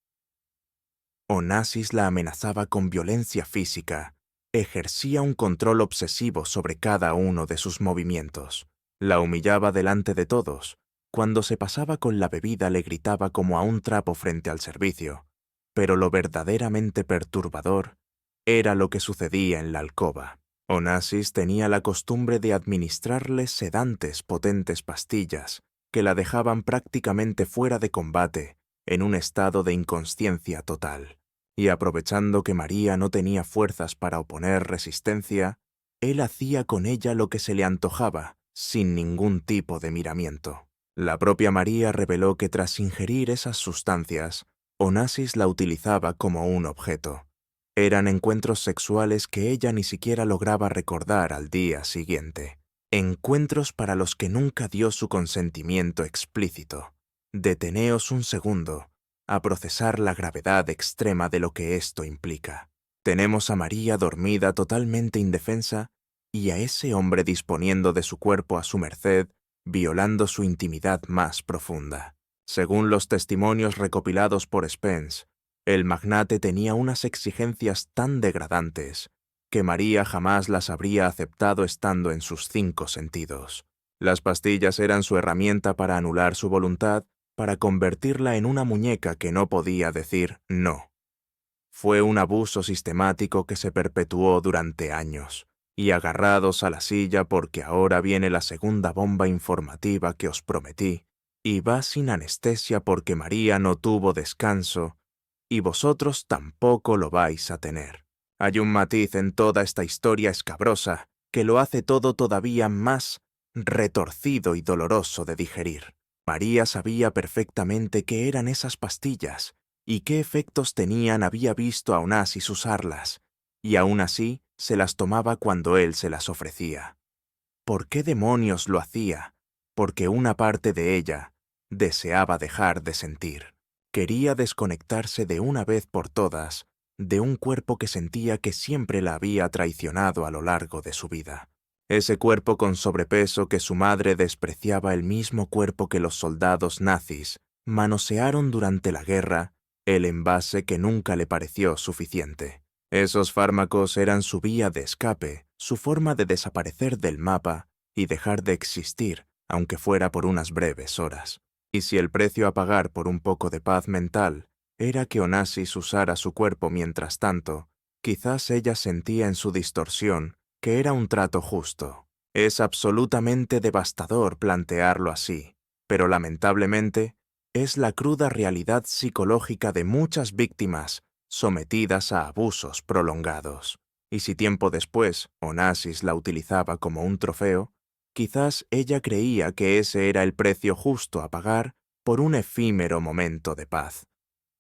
Onassis la amenazaba con violencia física, ejercía un control obsesivo sobre cada uno de sus movimientos, la humillaba delante de todos, cuando se pasaba con la bebida le gritaba como a un trapo frente al servicio, pero lo verdaderamente perturbador era lo que sucedía en la alcoba. Onassis tenía la costumbre de administrarle sedantes, potentes pastillas que la dejaban prácticamente fuera de combate, en un estado de inconsciencia total. Y aprovechando que María no tenía fuerzas para oponer resistencia, él hacía con ella lo que se le antojaba, sin ningún tipo de miramiento. La propia María reveló que tras ingerir esas sustancias, Onassis la utilizaba como un objeto. Eran encuentros sexuales que ella ni siquiera lograba recordar al día siguiente. Encuentros para los que nunca dio su consentimiento explícito. Deteneos un segundo a procesar la gravedad extrema de lo que esto implica. Tenemos a María dormida totalmente indefensa y a ese hombre disponiendo de su cuerpo a su merced, violando su intimidad más profunda. Según los testimonios recopilados por Spence, el magnate tenía unas exigencias tan degradantes que María jamás las habría aceptado estando en sus 5 sentidos. Las pastillas eran su herramienta para anular su voluntad, para convertirla en una muñeca que no podía decir no. Fue un abuso sistemático que se perpetuó durante años. Y agarrados a la silla porque ahora viene la segunda bomba informativa que os prometí, y va sin anestesia porque María no tuvo descanso, y vosotros tampoco lo vais a tener. Hay un matiz en toda esta historia escabrosa que lo hace todo todavía más retorcido y doloroso de digerir. María sabía perfectamente qué eran esas pastillas y qué efectos tenían, había visto a Onassis usarlas, y aún así se las tomaba cuando él se las ofrecía. ¿Por qué demonios lo hacía? Porque una parte de ella deseaba dejar de sentir. Quería desconectarse de una vez por todas de un cuerpo que sentía que siempre la había traicionado a lo largo de su vida. Ese cuerpo con sobrepeso que su madre despreciaba, el mismo cuerpo que los soldados nazis manosearon durante la guerra, el envase que nunca le pareció suficiente. Esos fármacos eran su vía de escape, su forma de desaparecer del mapa y dejar de existir, aunque fuera por unas breves horas. Y si el precio a pagar por un poco de paz mental era que Onassis usara su cuerpo mientras tanto, quizás ella sentía en su distorsión que era un trato justo. Es absolutamente devastador plantearlo así, pero lamentablemente es la cruda realidad psicológica de muchas víctimas sometidas a abusos prolongados. Y si tiempo después Onassis la utilizaba como un trofeo, quizás ella creía que ese era el precio justo a pagar por un efímero momento de paz.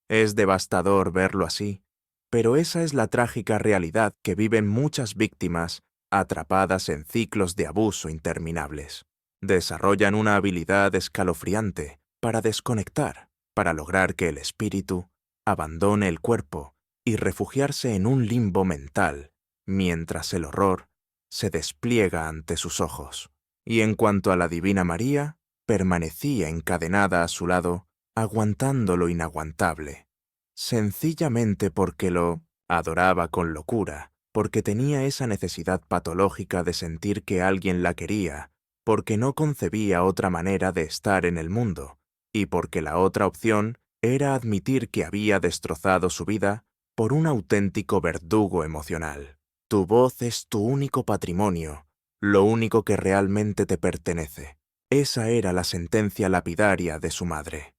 Es devastador verlo así, pero esa es la trágica realidad que viven muchas víctimas atrapadas en ciclos de abuso interminables. Desarrollan una habilidad escalofriante para desconectar, para lograr que el espíritu abandone el cuerpo y refugiarse en un limbo mental, mientras el horror se despliega ante sus ojos. Y en cuanto a la Divina María, permanecía encadenada a su lado, aguantando lo inaguantable, sencillamente porque lo adoraba con locura, porque tenía esa necesidad patológica de sentir que alguien la quería, porque no concebía otra manera de estar en el mundo, y porque la otra opción era admitir que había destrozado su vida por un auténtico verdugo emocional. Tu voz es tu único patrimonio, lo único que realmente te pertenece. Esa era la sentencia lapidaria de su madre.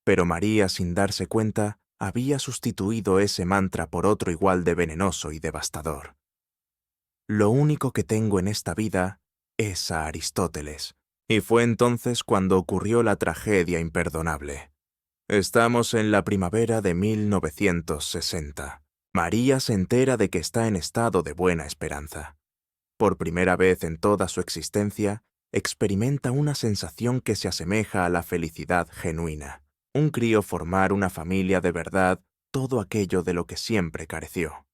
Pero María, sin darse cuenta, había sustituido ese mantra por otro igual de venenoso y devastador. Lo único que tengo en esta vida es a Aristóteles. Y fue entonces cuando ocurrió la tragedia imperdonable. Estamos en la primavera de 1960. María se entera de que está en estado de buena esperanza. Por primera vez en toda su existencia, experimenta una sensación que se asemeja a la felicidad genuina. Un crío formar una familia de verdad, todo aquello de lo que siempre careció.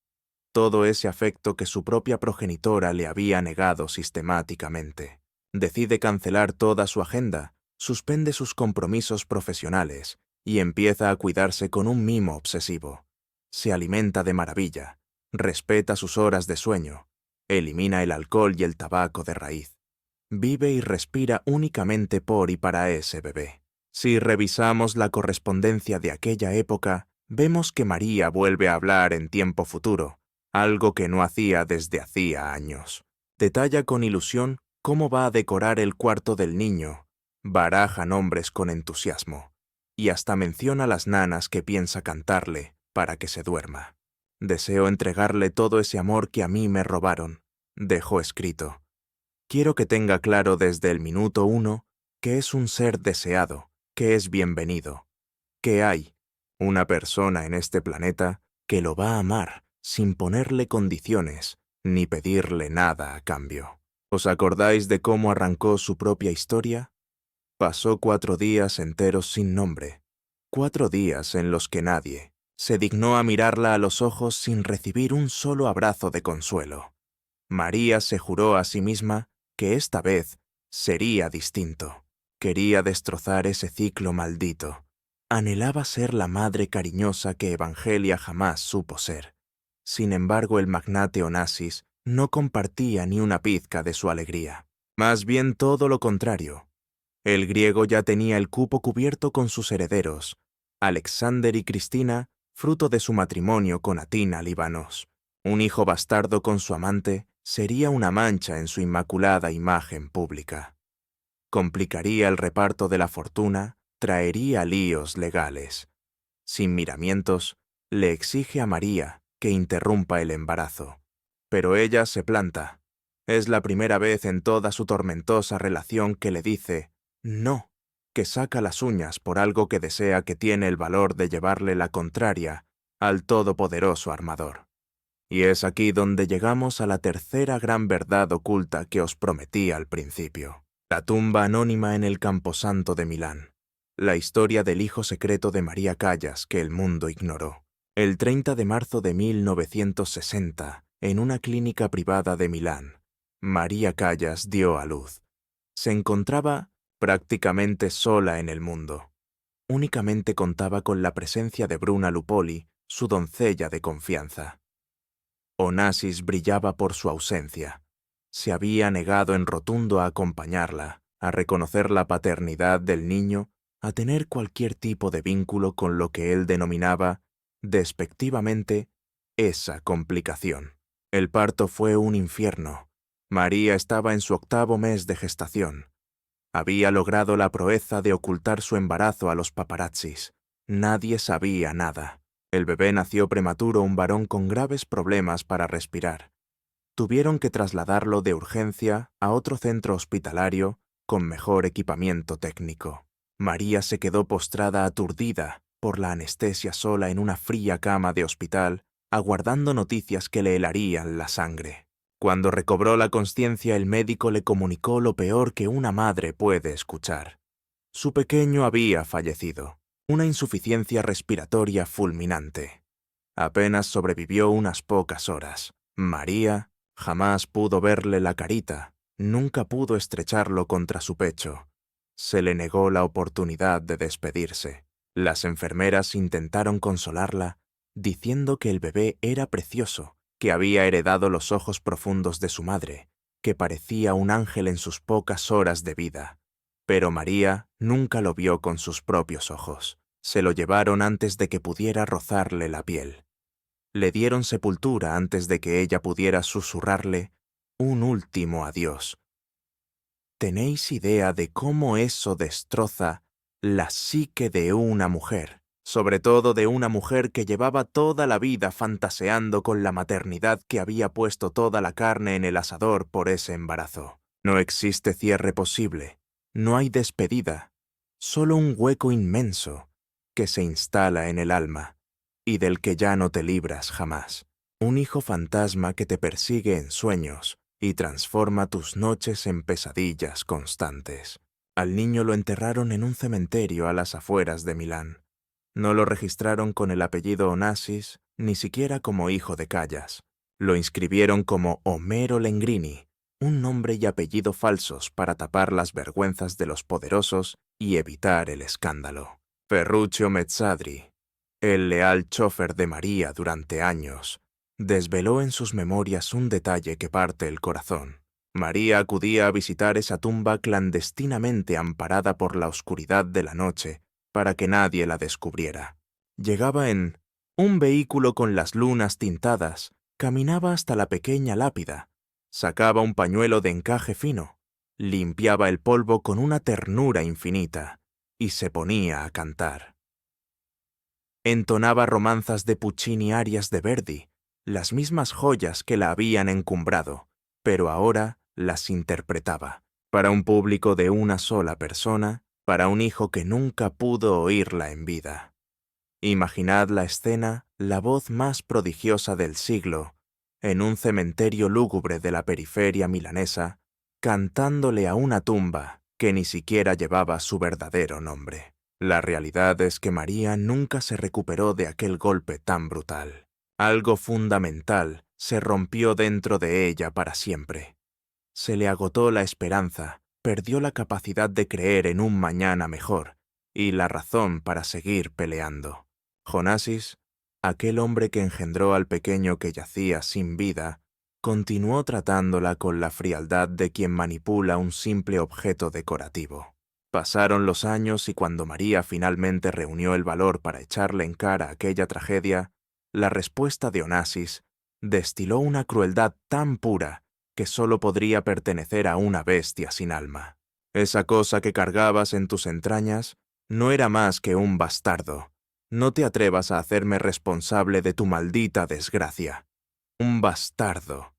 Todo ese afecto que su propia progenitora le había negado sistemáticamente. Decide cancelar toda su agenda, suspende sus compromisos profesionales y empieza a cuidarse con un mimo obsesivo. Se alimenta de maravilla, respeta sus horas de sueño, elimina el alcohol y el tabaco de raíz. Vive y respira únicamente por y para ese bebé. Si revisamos la correspondencia de aquella época, vemos que María vuelve a hablar en tiempo futuro, algo que no hacía desde hacía años. Detalla con ilusión cómo va a decorar el cuarto del niño, baraja nombres con entusiasmo, y hasta menciona las nanas que piensa cantarle para que se duerma. Deseo entregarle todo ese amor que a mí me robaron, dejó escrito. Quiero que tenga claro desde el minuto 1 que es un ser deseado, que es bienvenido, que hay una persona en este planeta que lo va a amar sin ponerle condiciones ni pedirle nada a cambio. ¿Os acordáis de cómo arrancó su propia historia? Pasó 4 días enteros sin nombre, 4 días en los que nadie se dignó a mirarla a los ojos sin recibir un solo abrazo de consuelo. María se juró a sí misma que esta vez sería distinto. Quería destrozar ese ciclo maldito. Anhelaba ser la madre cariñosa que Evangelia jamás supo ser. Sin embargo, el magnate Onassis no compartía ni una pizca de su alegría. Más bien todo lo contrario. El griego ya tenía el cupo cubierto con sus herederos. Alexander y Cristina fruto de su matrimonio con Atina Libanos. Un hijo bastardo con su amante sería una mancha en su inmaculada imagen pública. Complicaría el reparto de la fortuna, traería líos legales. Sin miramientos, le exige a María que interrumpa el embarazo. Pero ella se planta. Es la primera vez en toda su tormentosa relación que le dice no, que saca las uñas por algo que desea, que tiene el valor de llevarle la contraria al todopoderoso armador. Y es aquí donde llegamos a la tercera gran verdad oculta que os prometí al principio. La tumba anónima en el camposanto de Milán. La historia del hijo secreto de María Callas que el mundo ignoró. El 30 de marzo de 1960, en una clínica privada de Milán, María Callas dio a luz. Se encontraba prácticamente sola en el mundo. Únicamente contaba con la presencia de Bruna Lupoli, su doncella de confianza. Onassis brillaba por su ausencia. Se había negado en rotundo a acompañarla, a reconocer la paternidad del niño, a tener cualquier tipo de vínculo con lo que él denominaba, despectivamente, esa complicación. El parto fue un infierno. María estaba en su 8º mes de gestación. Había logrado la proeza de ocultar su embarazo a los paparazzis. Nadie sabía nada. El bebé nació prematuro, un varón con graves problemas para respirar. Tuvieron que trasladarlo de urgencia a otro centro hospitalario con mejor equipamiento técnico. María se quedó postrada aturdida por la anestesia sola en una fría cama de hospital, aguardando noticias que le helarían la sangre. Cuando recobró la consciencia, el médico le comunicó lo peor que una madre puede escuchar. Su pequeño había fallecido. Una insuficiencia respiratoria fulminante. Apenas sobrevivió unas pocas horas. María jamás pudo verle la carita, nunca pudo estrecharlo contra su pecho. Se le negó la oportunidad de despedirse. Las enfermeras intentaron consolarla, diciendo que el bebé era precioso, que había heredado los ojos profundos de su madre, que parecía un ángel en sus pocas horas de vida. Pero María nunca lo vio con sus propios ojos. Se lo llevaron antes de que pudiera rozarle la piel. Le dieron sepultura antes de que ella pudiera susurrarle un último adiós. ¿Tenéis idea de cómo eso destroza la psique de una mujer? Sobre todo de una mujer que llevaba toda la vida fantaseando con la maternidad, que había puesto toda la carne en el asador por ese embarazo. No existe cierre posible, no hay despedida, solo un hueco inmenso que se instala en el alma y del que ya no te libras jamás. Un hijo fantasma que te persigue en sueños y transforma tus noches en pesadillas constantes. Al niño lo enterraron en un cementerio a las afueras de Milán. No lo registraron con el apellido Onassis, ni siquiera como hijo de Callas. Lo inscribieron como Omero Lengrini, un nombre y apellido falsos para tapar las vergüenzas de los poderosos y evitar el escándalo. Ferruccio Mezzadri, el leal chofer de María durante años, desveló en sus memorias un detalle que parte el corazón. María acudía a visitar esa tumba clandestinamente, amparada por la oscuridad de la noche, para que nadie la descubriera. Llegaba en un vehículo con las lunas tintadas, caminaba hasta la pequeña lápida, sacaba un pañuelo de encaje fino, limpiaba el polvo con una ternura infinita y se ponía a cantar. Entonaba romanzas de Puccini, arias de Verdi, las mismas joyas que la habían encumbrado, pero ahora las interpretaba, para un público de una sola persona, para un hijo que nunca pudo oírla en vida. Imaginad la escena, la voz más prodigiosa del siglo, en un cementerio lúgubre de la periferia milanesa, cantándole a una tumba que ni siquiera llevaba su verdadero nombre. La realidad es que María nunca se recuperó de aquel golpe tan brutal. Algo fundamental se rompió dentro de ella para siempre. Se le agotó la esperanza, perdió la capacidad de creer en un mañana mejor y la razón para seguir peleando. Onassis, aquel hombre que engendró al pequeño que yacía sin vida, continuó tratándola con la frialdad de quien manipula un simple objeto decorativo. Pasaron los años y cuando María finalmente reunió el valor para echarle en cara aquella tragedia, la respuesta de Onassis destiló una crueldad tan pura que solo podría pertenecer a una bestia sin alma. Esa cosa que cargabas en tus entrañas no era más que un bastardo. No te atrevas a hacerme responsable de tu maldita desgracia. Un bastardo.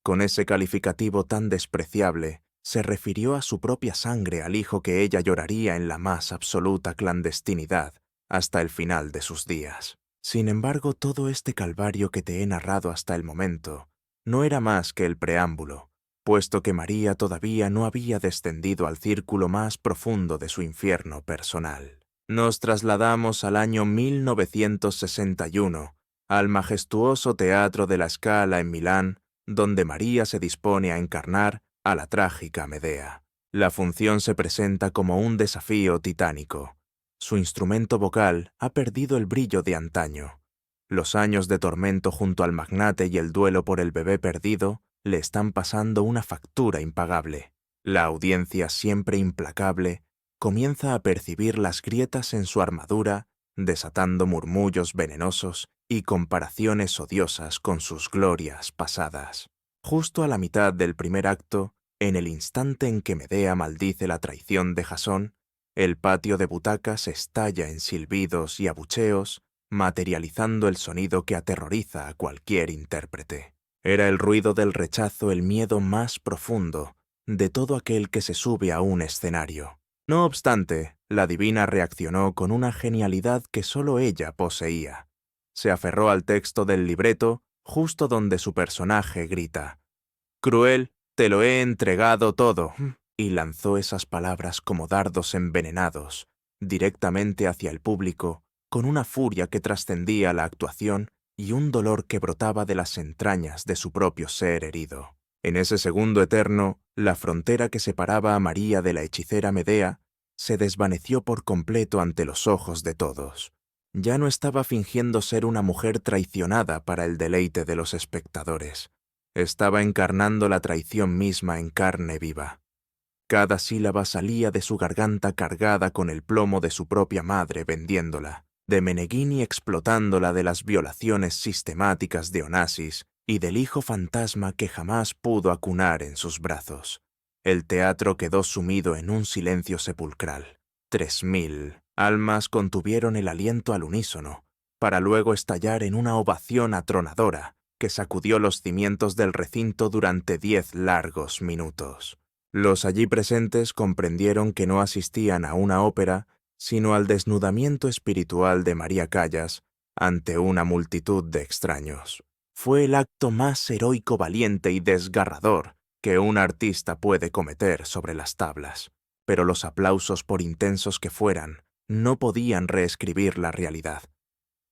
Con ese calificativo tan despreciable, se refirió a su propia sangre, al hijo que ella lloraría en la más absoluta clandestinidad hasta el final de sus días. Sin embargo, todo este calvario que te he narrado hasta el momento no era más que el preámbulo, puesto que María todavía no había descendido al círculo más profundo de su infierno personal. Nos trasladamos al año 1961, al majestuoso Teatro de la Scala en Milán, donde María se dispone a encarnar a la trágica Medea. La función se presenta como un desafío titánico. Su instrumento vocal ha perdido el brillo de antaño. Los años de tormento junto al magnate y el duelo por el bebé perdido le están pasando una factura impagable. La audiencia, siempre implacable, comienza a percibir las grietas en su armadura, desatando murmullos venenosos y comparaciones odiosas con sus glorias pasadas. Justo a la mitad del primer acto, en el instante en que Medea maldice la traición de Jasón, el patio de butacas estalla en silbidos y abucheos, materializando el sonido que aterroriza a cualquier intérprete. Era el ruido del rechazo el miedo más profundo de todo aquel que se sube a un escenario. No obstante, la divina reaccionó con una genialidad que solo ella poseía. Se aferró al texto del libreto justo donde su personaje grita: «Cruel, te lo he entregado todo», y lanzó esas palabras como dardos envenenados, directamente hacia el público, con una furia que trascendía la actuación y un dolor que brotaba de las entrañas de su propio ser herido. En ese segundo eterno, la frontera que separaba a María de la hechicera Medea se desvaneció por completo ante los ojos de todos. Ya no estaba fingiendo ser una mujer traicionada para el deleite de los espectadores. Estaba encarnando la traición misma en carne viva. Cada sílaba salía de su garganta cargada con el plomo de su propia madre vendiéndola, de Meneghini explotándola, de las violaciones sistemáticas de Onassis y del hijo fantasma que jamás pudo acunar en sus brazos. El teatro quedó sumido en un silencio sepulcral. 3000 almas contuvieron el aliento al unísono, para luego estallar en una ovación atronadora que sacudió los cimientos del recinto durante 10 largos minutos. Los allí presentes comprendieron que no asistían a una ópera, sino al desnudamiento espiritual de María Callas ante una multitud de extraños. Fue el acto más heroico, valiente y desgarrador que un artista puede cometer sobre las tablas, pero los aplausos, por intensos que fueran, no podían reescribir la realidad.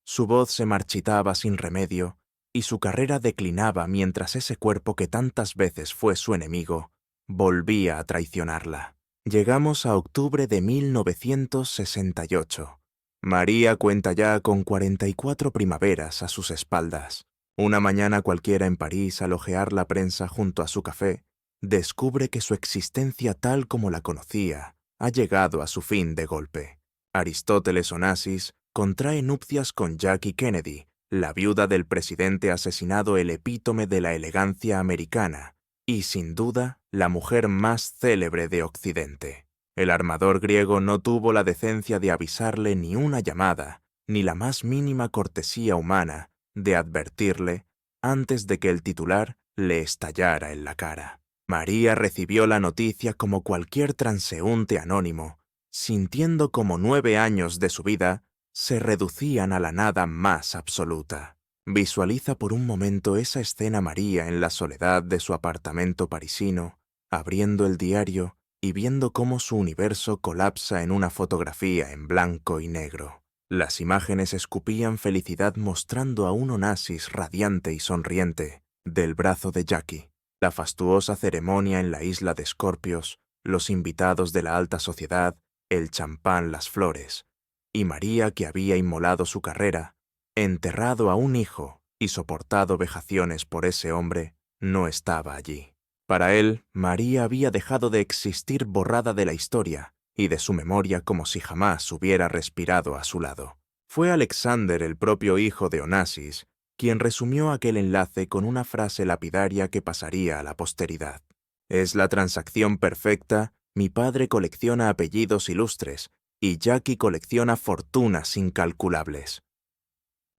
Su voz se marchitaba sin remedio y su carrera declinaba mientras ese cuerpo que tantas veces fue su enemigo volvía a traicionarla. Llegamos a octubre de 1968. María cuenta ya con 44 primaveras a sus espaldas. Una mañana cualquiera en París, al hojear la prensa junto a su café, descubre que su existencia tal como la conocía ha llegado a su fin de golpe. Aristóteles Onassis contrae nupcias con Jackie Kennedy, la viuda del presidente asesinado, el epítome de la elegancia americana, y sin duda la mujer más célebre de Occidente. El armador griego no tuvo la decencia de avisarle ni una llamada, ni la más mínima cortesía humana de advertirle antes de que el titular le estallara en la cara. María recibió la noticia como cualquier transeúnte anónimo, sintiendo como 9 años de su vida se reducían a la nada más absoluta. Visualiza por un momento esa escena María en la soledad de su apartamento parisino, abriendo el diario y viendo cómo su universo colapsa en una fotografía en blanco y negro. Las imágenes escupían felicidad mostrando a un Onassis radiante y sonriente del brazo de Jackie. La fastuosa ceremonia en la isla de Escorpios, los invitados de la alta sociedad, el champán, las flores, y María, que había inmolado su carrera, enterrado a un hijo y soportado vejaciones por ese hombre, no estaba allí. Para él, María había dejado de existir, borrada de la historia, y de su memoria como si jamás hubiera respirado a su lado. Fue Alexander, el propio hijo de Onassis, quien resumió aquel enlace con una frase lapidaria que pasaría a la posteridad. Es la transacción perfecta, mi padre colecciona apellidos ilustres, y Jackie colecciona fortunas incalculables.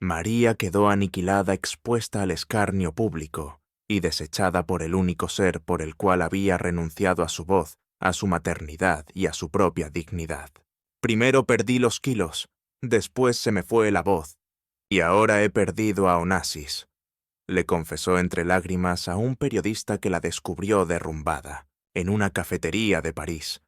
María quedó aniquilada, expuesta al escarnio público, y desechada por el único ser por el cual había renunciado a su voz, a su maternidad y a su propia dignidad. Primero perdí los kilos, después se me fue la voz, y ahora he perdido a Onassis, le confesó entre lágrimas a un periodista que la descubrió derrumbada, en una cafetería de París.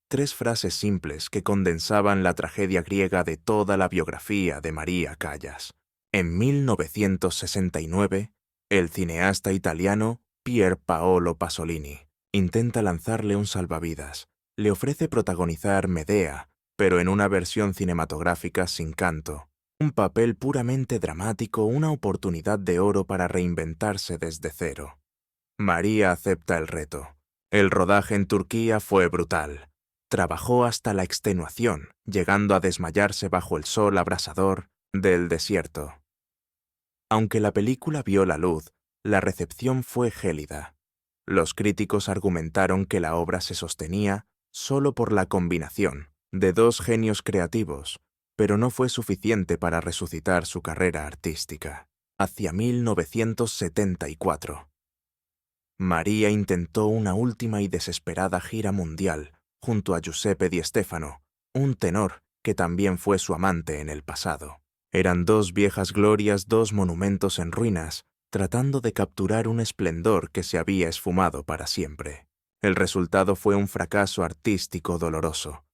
3 frases simples que condensaban la tragedia griega de toda la biografía de María Callas. En 1969, el cineasta italiano Pier Paolo Pasolini intenta lanzarle un salvavidas. Le ofrece protagonizar Medea, pero en una versión cinematográfica sin canto. Un papel puramente dramático, una oportunidad de oro para reinventarse desde cero. María acepta el reto. El rodaje en Turquía fue brutal. Trabajó hasta la extenuación, llegando a desmayarse bajo el sol abrasador del desierto. Aunque la película vio la luz, la recepción fue gélida. Los críticos argumentaron que la obra se sostenía solo por la combinación de 2 genios creativos, pero no fue suficiente para resucitar su carrera artística. Hacia 1974. María intentó una última y desesperada gira mundial junto a Giuseppe Di Stefano, un tenor que también fue su amante en el pasado. Eran 2 viejas glorias, 2 monumentos en ruinas, tratando de capturar un esplendor que se había esfumado para siempre. El resultado fue un fracaso artístico doloroso.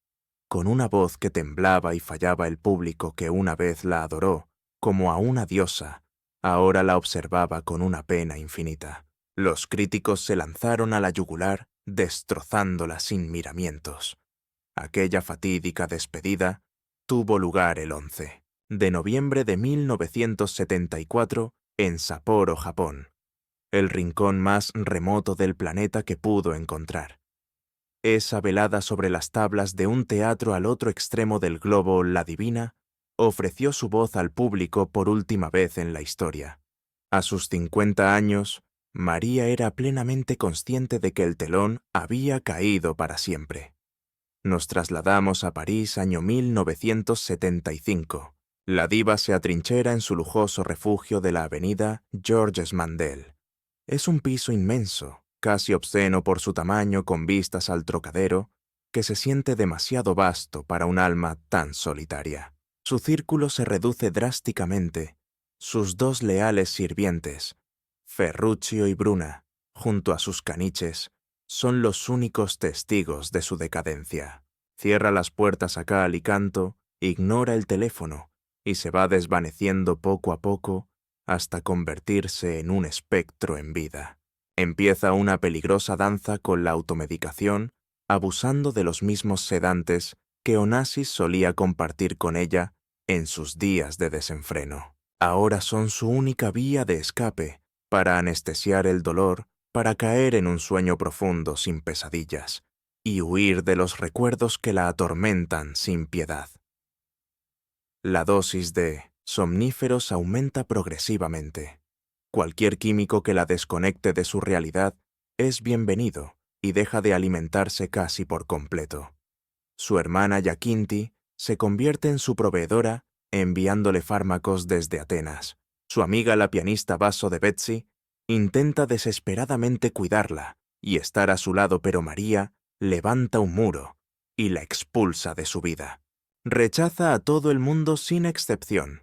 Con una voz que temblaba y fallaba, el público que una vez la adoró como a una diosa, ahora la observaba con una pena infinita. Los críticos se lanzaron a la yugular, destrozándola sin miramientos. Aquella fatídica despedida tuvo lugar el 11 de noviembre de 1974 en Sapporo, Japón, el rincón más remoto del planeta que pudo encontrar. Esa velada sobre las tablas de un teatro al otro extremo del globo, la divina, ofreció su voz al público por última vez en la historia. A sus 50 años, María era plenamente consciente de que el telón había caído para siempre. Nos trasladamos a París, año 1975. La diva se atrinchera en su lujoso refugio de la avenida Georges Mandel. Es un piso inmenso, casi obsceno por su tamaño, con vistas al Trocadero, que se siente demasiado vasto para un alma tan solitaria. Su círculo se reduce drásticamente. Sus 2 leales sirvientes, Ferruccio y Bruna, junto a sus caniches, son los únicos testigos de su decadencia. Cierra las puertas a cal y canto, ignora el teléfono y se va desvaneciendo poco a poco hasta convertirse en un espectro en vida. Empieza una peligrosa danza con la automedicación, abusando de los mismos sedantes que Onassis solía compartir con ella en sus días de desenfreno. Ahora son su única vía de escape para anestesiar el dolor, para caer en un sueño profundo sin pesadillas y huir de los recuerdos que la atormentan sin piedad. La dosis de somníferos aumenta progresivamente. Cualquier químico que la desconecte de su realidad es bienvenido y deja de alimentarse casi por completo. Su hermana Yaquinti se convierte en su proveedora enviándole fármacos desde Atenas. Su amiga la pianista basso de Betsy intenta desesperadamente cuidarla y estar a su lado, pero María levanta un muro y la expulsa de su vida. Rechaza a todo el mundo sin excepción.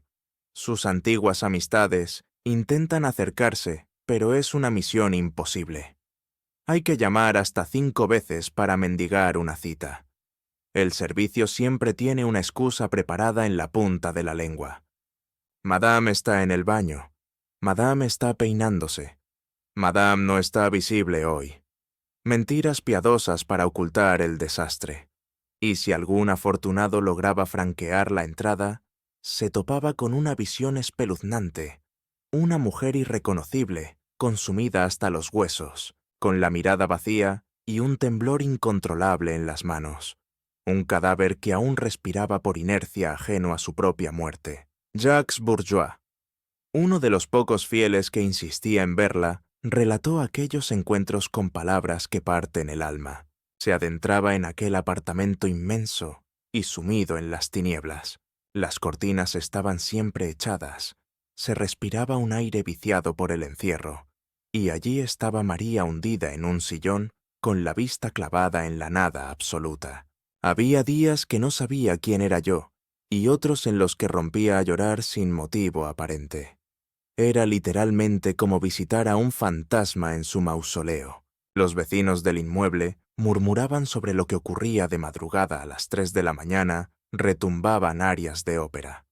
Sus antiguas amistades intentan acercarse, pero es una misión imposible. Hay que llamar hasta 5 veces para mendigar una cita. El servicio siempre tiene una excusa preparada en la punta de la lengua. Madame está en el baño. Madame está peinándose. Madame no está visible hoy. Mentiras piadosas para ocultar el desastre. Y si algún afortunado lograba franquear la entrada, se topaba con una visión espeluznante. Una mujer irreconocible, consumida hasta los huesos, con la mirada vacía y un temblor incontrolable en las manos. un cadáver que aún respiraba por inercia ajeno a su propia muerte. Jacques Bourgeois, uno de los pocos fieles que insistía en verla, relató aquellos encuentros con palabras que parten el alma. Se adentraba en aquel apartamento inmenso y sumido en las tinieblas. Las cortinas estaban siempre echadas. Se respiraba un aire viciado por el encierro, y allí estaba María hundida en un sillón, con la vista clavada en la nada absoluta. Había días que no sabía quién era yo, y otros en los que rompía a llorar sin motivo aparente. Era literalmente como visitar a un fantasma en su mausoleo. Los vecinos del inmueble murmuraban sobre lo que ocurría de madrugada a las 3 de la mañana, retumbaban arias de ópera.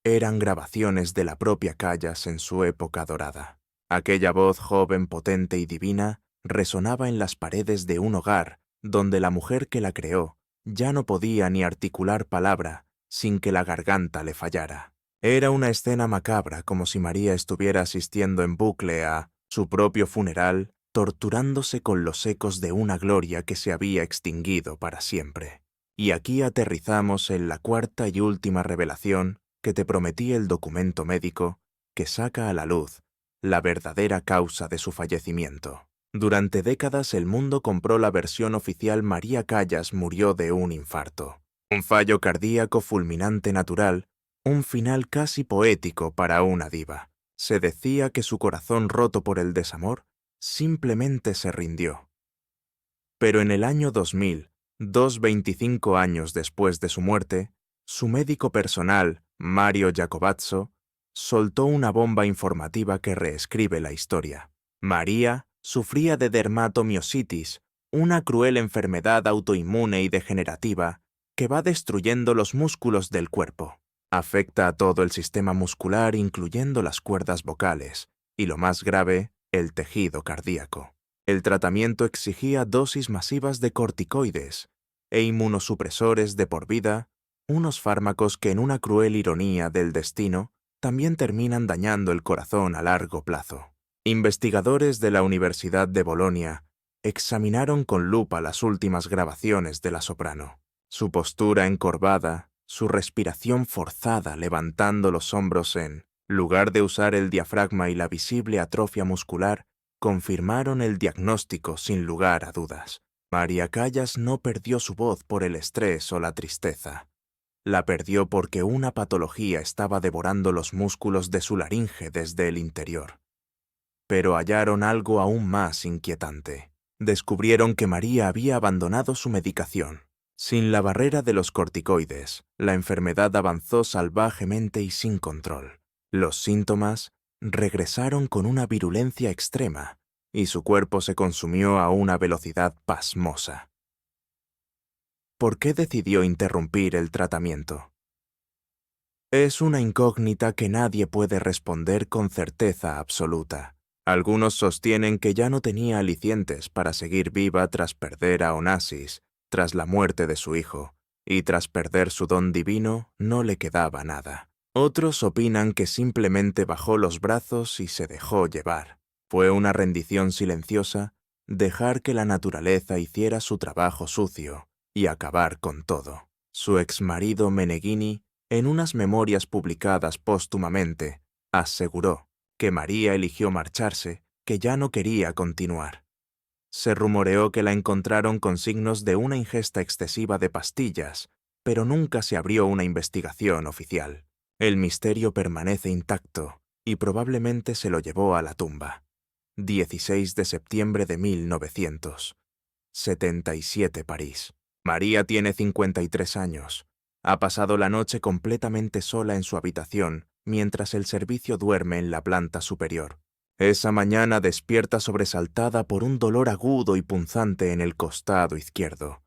Eran grabaciones de la propia Callas en su época dorada. Aquella voz joven, potente y divina resonaba en las paredes de un hogar donde la mujer que la creó ya no podía ni articular palabra sin que la garganta le fallara. Era una escena macabra, como si María estuviera asistiendo en bucle a su propio funeral, torturándose con los ecos de una gloria que se había extinguido para siempre. Y aquí aterrizamos en la cuarta y última revelación que te prometí el documento médico que saca a la luz la verdadera causa de su fallecimiento. Durante décadas el mundo compró la versión oficial: María Callas murió de un infarto. Un fallo cardíaco fulminante natural, un final casi poético para una diva. Se decía que su corazón roto por el desamor simplemente se rindió. Pero en el año 2000, 25 años después de su muerte, su médico personal, Mario Jacobazzo, soltó una bomba informativa que reescribe la historia. María sufría de dermatomiositis, una cruel enfermedad autoinmune y degenerativa que va destruyendo los músculos del cuerpo. Afecta a todo el sistema muscular, incluyendo las cuerdas vocales, y lo más grave, el tejido cardíaco. El tratamiento exigía dosis masivas de corticoides e inmunosupresores de por vida, unos fármacos que en una cruel ironía del destino también terminan dañando el corazón a largo plazo. Investigadores de la Universidad de Bolonia examinaron con lupa las últimas grabaciones de la soprano. Su postura encorvada, su respiración forzada levantando los hombros en lugar de usar el diafragma y la visible atrofia muscular, confirmaron el diagnóstico sin lugar a dudas. María Callas no perdió su voz por el estrés o la tristeza. La perdió porque una patología estaba devorando los músculos de su laringe desde el interior. Pero hallaron algo aún más inquietante. Descubrieron que María había abandonado su medicación. Sin la barrera de los corticoides, la enfermedad avanzó salvajemente y sin control. Los síntomas regresaron con una virulencia extrema, y su cuerpo se consumió a una velocidad pasmosa. ¿Por qué decidió interrumpir el tratamiento? Es una incógnita que nadie puede responder con certeza absoluta. Algunos sostienen que ya no tenía alicientes para seguir viva tras perder a Onassis, tras la muerte de su hijo, y tras perder su don divino no le quedaba nada. Otros opinan que simplemente bajó los brazos y se dejó llevar. Fue una rendición silenciosa, dejar que la naturaleza hiciera su trabajo sucio y acabar con todo. Su exmarido Meneghini, en unas memorias publicadas póstumamente, aseguró que María eligió marcharse, que ya no quería continuar. Se rumoreó que la encontraron con signos de una ingesta excesiva de pastillas, pero nunca se abrió una investigación oficial. El misterio permanece intacto y probablemente se lo llevó a la tumba. 16 de septiembre de 1977, París. María tiene 53 años. Ha pasado la noche completamente sola en su habitación mientras el servicio duerme en la planta superior. Esa mañana despierta sobresaltada por un dolor agudo y punzante en el costado izquierdo.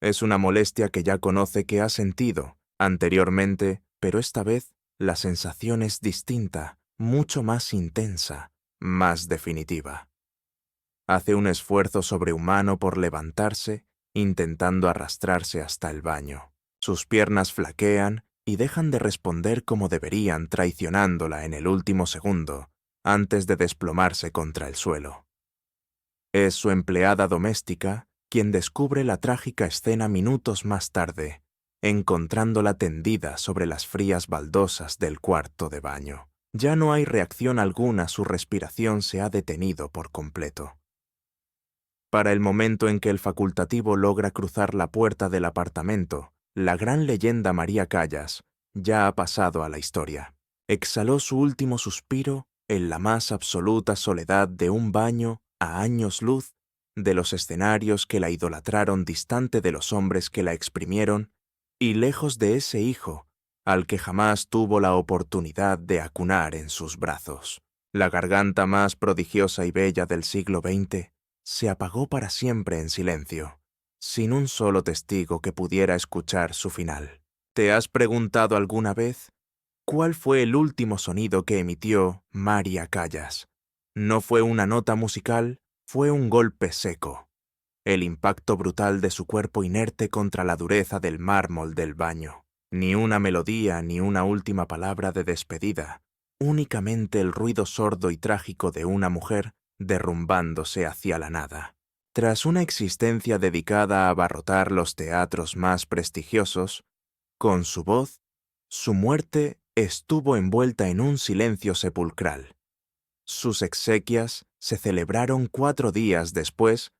Es una molestia que ya conoce que ha sentido anteriormente, pero esta vez la sensación es distinta, mucho más intensa, más definitiva. Hace un esfuerzo sobrehumano por levantarse, intentando arrastrarse hasta el baño. Sus piernas flaquean y dejan de responder como deberían, traicionándola en el último segundo, antes de desplomarse contra el suelo. Es su empleada doméstica quien descubre la trágica escena minutos más tarde, encontrándola tendida sobre las frías baldosas del cuarto de baño. Ya no hay reacción alguna, su respiración se ha detenido por completo. Para el momento en que el facultativo logra cruzar la puerta del apartamento, la gran leyenda María Callas ya ha pasado a la historia. Exhaló su último suspiro en la más absoluta soledad de un baño a años luz de los escenarios que la idolatraron, distante de los hombres que la exprimieron y lejos de ese hijo al que jamás tuvo la oportunidad de acunar en sus brazos. La garganta más prodigiosa y bella del siglo XX se apagó para siempre en silencio, sin un solo testigo que pudiera escuchar su final. ¿Te has preguntado alguna vez cuál fue el último sonido que emitió María Callas? No fue una nota musical, fue un golpe seco, el impacto brutal de su cuerpo inerte contra la dureza del mármol del baño. Ni una melodía ni una última palabra de despedida, únicamente el ruido sordo y trágico de una mujer derrumbándose hacia la nada. Tras una existencia dedicada a abarrotar los teatros más prestigiosos, con su voz, su muerte estuvo envuelta en un silencio sepulcral. Sus exequias se celebraron 4 días después,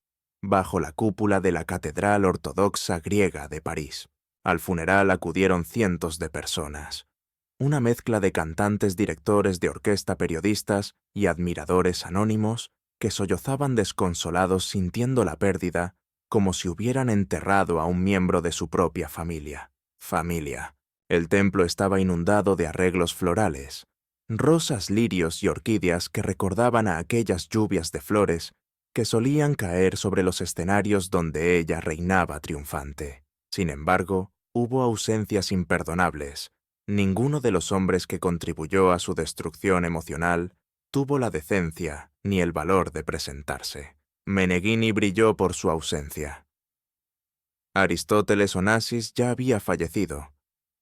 bajo la cúpula de la Catedral Ortodoxa Griega de París. Al funeral acudieron cientos de personas, una mezcla de cantantes, directores de orquesta, periodistas y admiradores anónimos que sollozaban desconsolados sintiendo la pérdida como si hubieran enterrado a un miembro de su propia familia. El templo estaba inundado de arreglos florales, rosas, lirios y orquídeas que recordaban a aquellas lluvias de flores que solían caer sobre los escenarios donde ella reinaba triunfante. Sin embargo, hubo ausencias imperdonables. Ninguno de los hombres que contribuyó a su destrucción emocional tuvo la decencia ni el valor de presentarse. Meneghini brilló por su ausencia. Aristóteles Onassis ya había fallecido.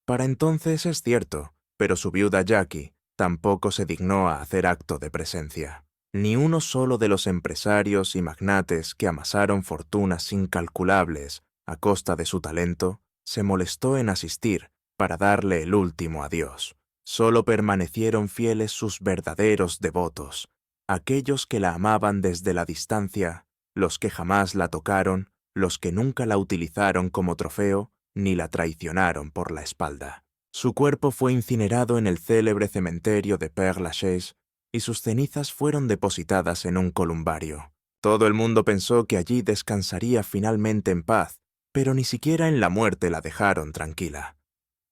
Para entonces es cierto, pero su viuda Jackie tampoco se dignó a hacer acto de presencia. Ni uno solo de los empresarios y magnates que amasaron fortunas incalculables a costa de su talento se molestó en asistir para darle el último adiós. Solo permanecieron fieles sus verdaderos devotos, aquellos que la amaban desde la distancia, los que jamás la tocaron, los que nunca la utilizaron como trofeo, ni la traicionaron por la espalda. Su cuerpo fue incinerado en el célebre cementerio de Père-Lachaise y sus cenizas fueron depositadas en un columbario. Todo el mundo pensó que allí descansaría finalmente en paz, pero ni siquiera en la muerte la dejaron tranquila.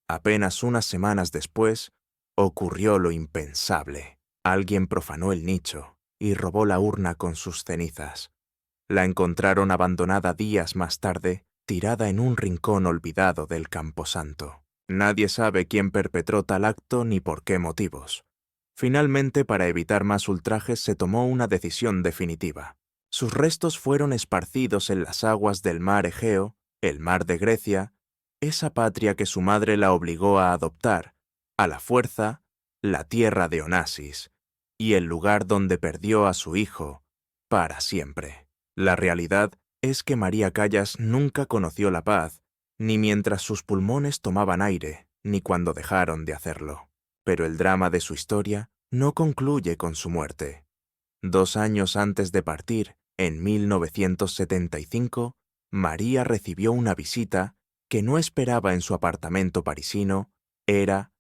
Apenas unas semanas después, ocurrió lo impensable. Alguien profanó el nicho y robó la urna con sus cenizas. La encontraron abandonada días más tarde, tirada en un rincón olvidado del camposanto. Nadie sabe quién perpetró tal acto ni por qué motivos. Finalmente, para evitar más ultrajes, se tomó una decisión definitiva. Sus restos fueron esparcidos en las aguas del mar Egeo, el mar de Grecia, esa patria que su madre la obligó a adoptar, a la fuerza, la tierra de Onassis, y el lugar donde perdió a su hijo, para siempre. La realidad es que María Callas nunca conoció la paz, ni mientras sus pulmones tomaban aire, ni cuando dejaron de hacerlo. Pero el drama de su historia no concluye con su muerte. 2 años antes de partir, en 1975, María recibió una visita que no esperaba en su apartamento parisino. Era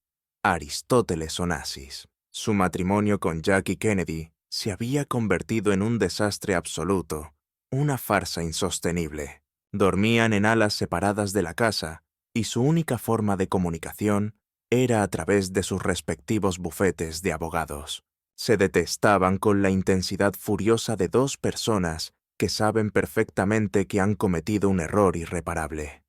Aristóteles Onassis. Su matrimonio con Jackie Kennedy se había convertido en un desastre absoluto, una farsa insostenible. Dormían en alas separadas de la casa y su única forma de comunicación era a través de sus respectivos bufetes de abogados. Se detestaban con la intensidad furiosa de 2 personas que saben perfectamente que han cometido un error irreparable.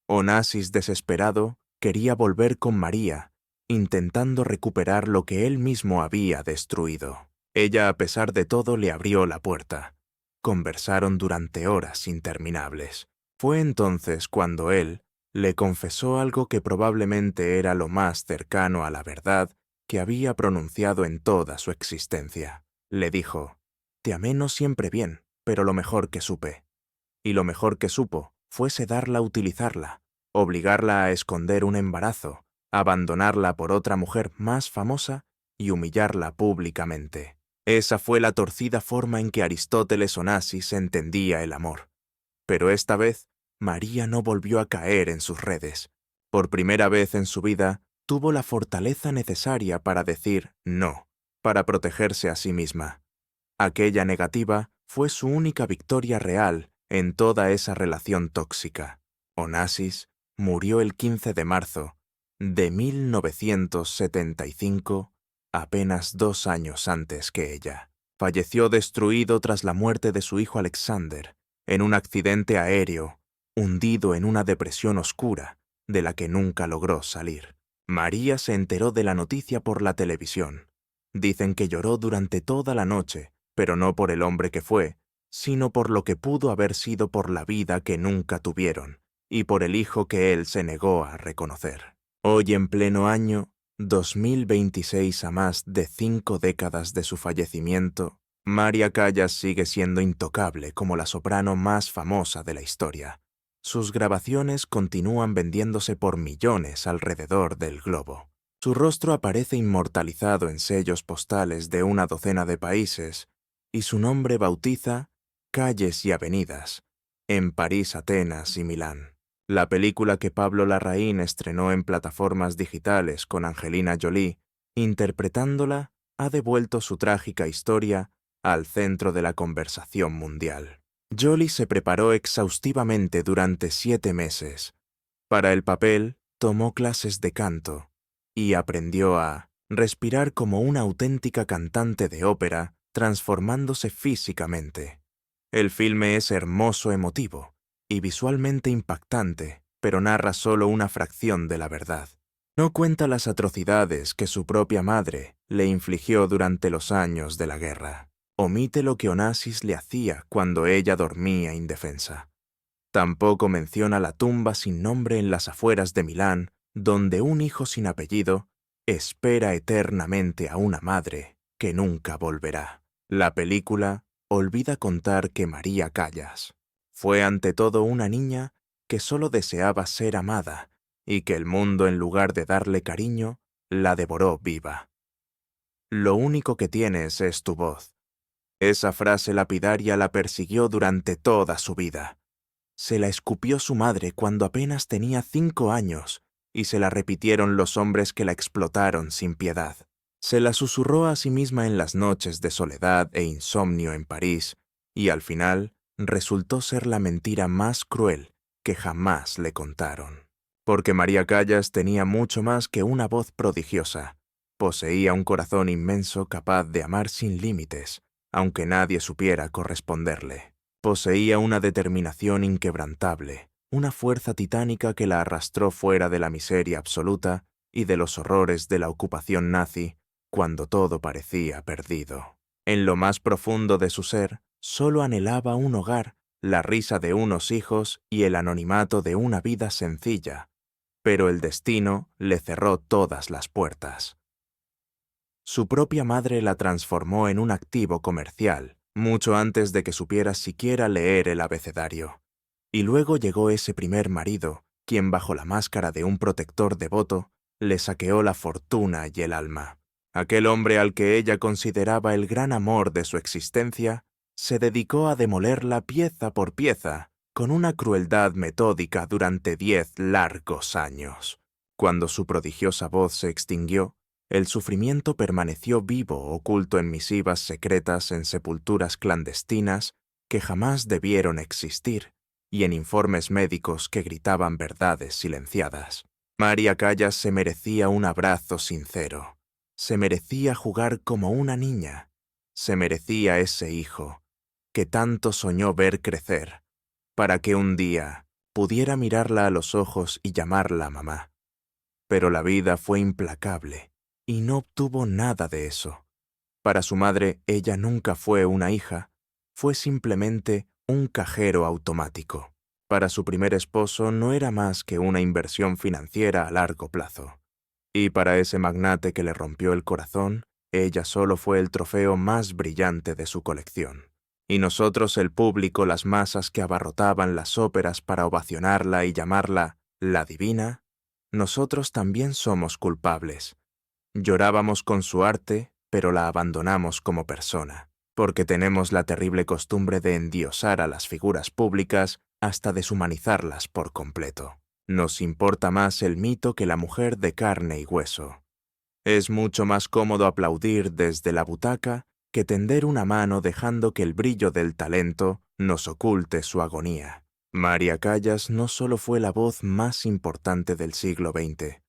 Onassis, desesperado, quería volver con María, intentando recuperar lo que él mismo había destruido. Ella, a pesar de todo, le abrió la puerta. Conversaron durante horas interminables. Fue entonces cuando él le confesó algo que probablemente era lo más cercano a la verdad que había pronunciado en toda su existencia. Le dijo: «Te amé no siempre bien, pero lo mejor que supe». y lo mejor que supo fue sedarla a utilizarla, obligarla a esconder un embarazo, abandonarla por otra mujer más famosa y humillarla públicamente. Esa fue la torcida forma en que Aristóteles Onassis entendía el amor. Pero esta vez, María no volvió a caer en sus redes. Por primera vez en su vida, tuvo la fortaleza necesaria para decir no, para protegerse a sí misma. Aquella negativa fue su única victoria real en toda esa relación tóxica. Onassis murió el 15 de marzo de 1975, apenas 2 años antes que ella. Falleció destruido tras la muerte de su hijo Alexander, en un accidente aéreo, hundido en una depresión oscura de la que nunca logró salir. María se enteró de la noticia por la televisión. Dicen que lloró durante toda la noche, pero no por el hombre que fue, sino por lo que pudo haber sido por la vida que nunca tuvieron, y por el hijo que él se negó a reconocer. Hoy, en pleno año 2026, a más de 5 décadas de su fallecimiento, María Callas sigue siendo intocable como la soprano más famosa de la historia. Sus grabaciones continúan vendiéndose por millones alrededor del globo. Su rostro aparece inmortalizado en sellos postales de una docena de países, y su nombre bautiza calles y avenidas en París, Atenas y Milán. La película que Pablo Larraín estrenó en plataformas digitales con Angelina Jolie, interpretándola, ha devuelto su trágica historia al centro de la conversación mundial. Jolie se preparó exhaustivamente durante 7 meses. Para el papel, tomó clases de canto y aprendió a respirar como una auténtica cantante de ópera, transformándose físicamente. El filme es hermoso, emotivo y visualmente impactante, pero narra solo una fracción de la verdad. No cuenta las atrocidades que su propia madre le infligió durante los años de la guerra. Omite lo que Onassis le hacía cuando ella dormía indefensa. Tampoco menciona la tumba sin nombre en las afueras de Milán, donde un hijo sin apellido espera eternamente a una madre que nunca volverá. La película olvida contar que María Callas fue ante todo una niña que solo deseaba ser amada y que el mundo, en lugar de darle cariño, la devoró viva. Lo único que tienes es tu voz. Esa frase lapidaria la persiguió durante toda su vida. Se la escupió su madre cuando apenas tenía 5 años y se la repitieron los hombres que la explotaron sin piedad. Se la susurró a sí misma en las noches de soledad e insomnio en París y al final resultó ser la mentira más cruel que jamás le contaron. Porque María Callas tenía mucho más que una voz prodigiosa. Poseía un corazón inmenso capaz de amar sin límites, aunque nadie supiera corresponderle. Poseía una determinación inquebrantable, una fuerza titánica que la arrastró fuera de la miseria absoluta y de los horrores de la ocupación nazi cuando todo parecía perdido. En lo más profundo de su ser, solo anhelaba un hogar, la risa de unos hijos y el anonimato de una vida sencilla, pero el destino le cerró todas las puertas. Su propia madre la transformó en un activo comercial, mucho antes de que supiera siquiera leer el abecedario. Y luego llegó ese primer marido, quien bajo la máscara de un protector devoto, le saqueó la fortuna y el alma. Aquel hombre al que ella consideraba el gran amor de su existencia, se dedicó a demolerla pieza por pieza, con una crueldad metódica durante 10 largos años. Cuando su prodigiosa voz se extinguió, el sufrimiento permaneció vivo, oculto en misivas secretas en sepulturas clandestinas que jamás debieron existir y en informes médicos que gritaban verdades silenciadas. María Callas se merecía un abrazo sincero. Se merecía jugar como una niña. Se merecía ese hijo que tanto soñó ver crecer, para que un día pudiera mirarla a los ojos y llamarla mamá. Pero la vida fue implacable y no obtuvo nada de eso. Para su madre, ella nunca fue una hija, fue simplemente un cajero automático. Para su primer esposo no era más que una inversión financiera a largo plazo. Y para ese magnate que le rompió el corazón, ella solo fue el trofeo más brillante de su colección. Y nosotros, el público, las masas que abarrotaban las óperas para ovacionarla y llamarla la divina, nosotros también somos culpables. Llorábamos con su arte, pero la abandonamos como persona, porque tenemos la terrible costumbre de endiosar a las figuras públicas hasta deshumanizarlas por completo. Nos importa más el mito que la mujer de carne y hueso. Es mucho más cómodo aplaudir desde la butaca que tender una mano dejando que el brillo del talento nos oculte su agonía. María Callas no solo fue la voz más importante del siglo XX,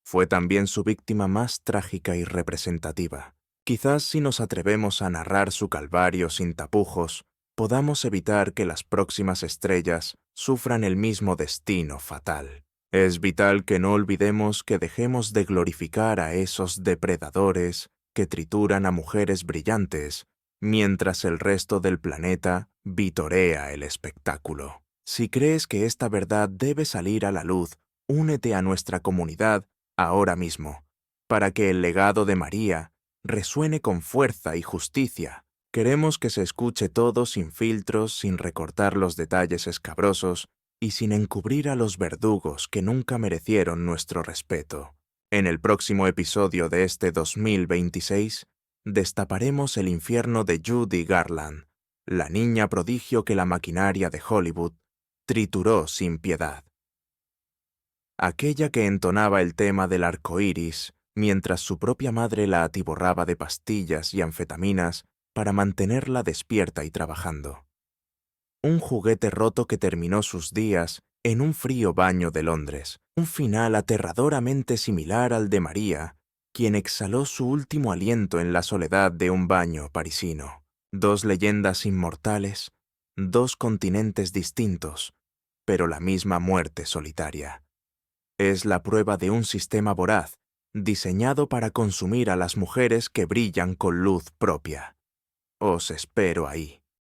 fue también su víctima más trágica y representativa. Quizás si nos atrevemos a narrar su calvario sin tapujos, podamos evitar que las próximas estrellas sufran el mismo destino fatal. Es vital que no olvidemos que dejemos de glorificar a esos depredadores que trituran a mujeres brillantes, mientras el resto del planeta vitorea el espectáculo. Si crees que esta verdad debe salir a la luz, únete a nuestra comunidad ahora mismo, para que el legado de María resuene con fuerza y justicia. Queremos que se escuche todo sin filtros, sin recortar los detalles escabrosos y sin encubrir a los verdugos que nunca merecieron nuestro respeto. En el próximo episodio de este 2026, destaparemos el infierno de Judy Garland, la niña prodigio que la maquinaria de Hollywood trituró sin piedad. Aquella que entonaba el tema del arco iris mientras su propia madre la atiborraba de pastillas y anfetaminas para mantenerla despierta y trabajando. Un juguete roto que terminó sus días en un frío baño de Londres, un final aterradoramente similar al de María, quien exhaló su último aliento en la soledad de un baño parisino. Dos leyendas inmortales, dos continentes distintos, pero la misma muerte solitaria. Es la prueba de un sistema voraz, diseñado para consumir a las mujeres que brillan con luz propia. Os espero ahí.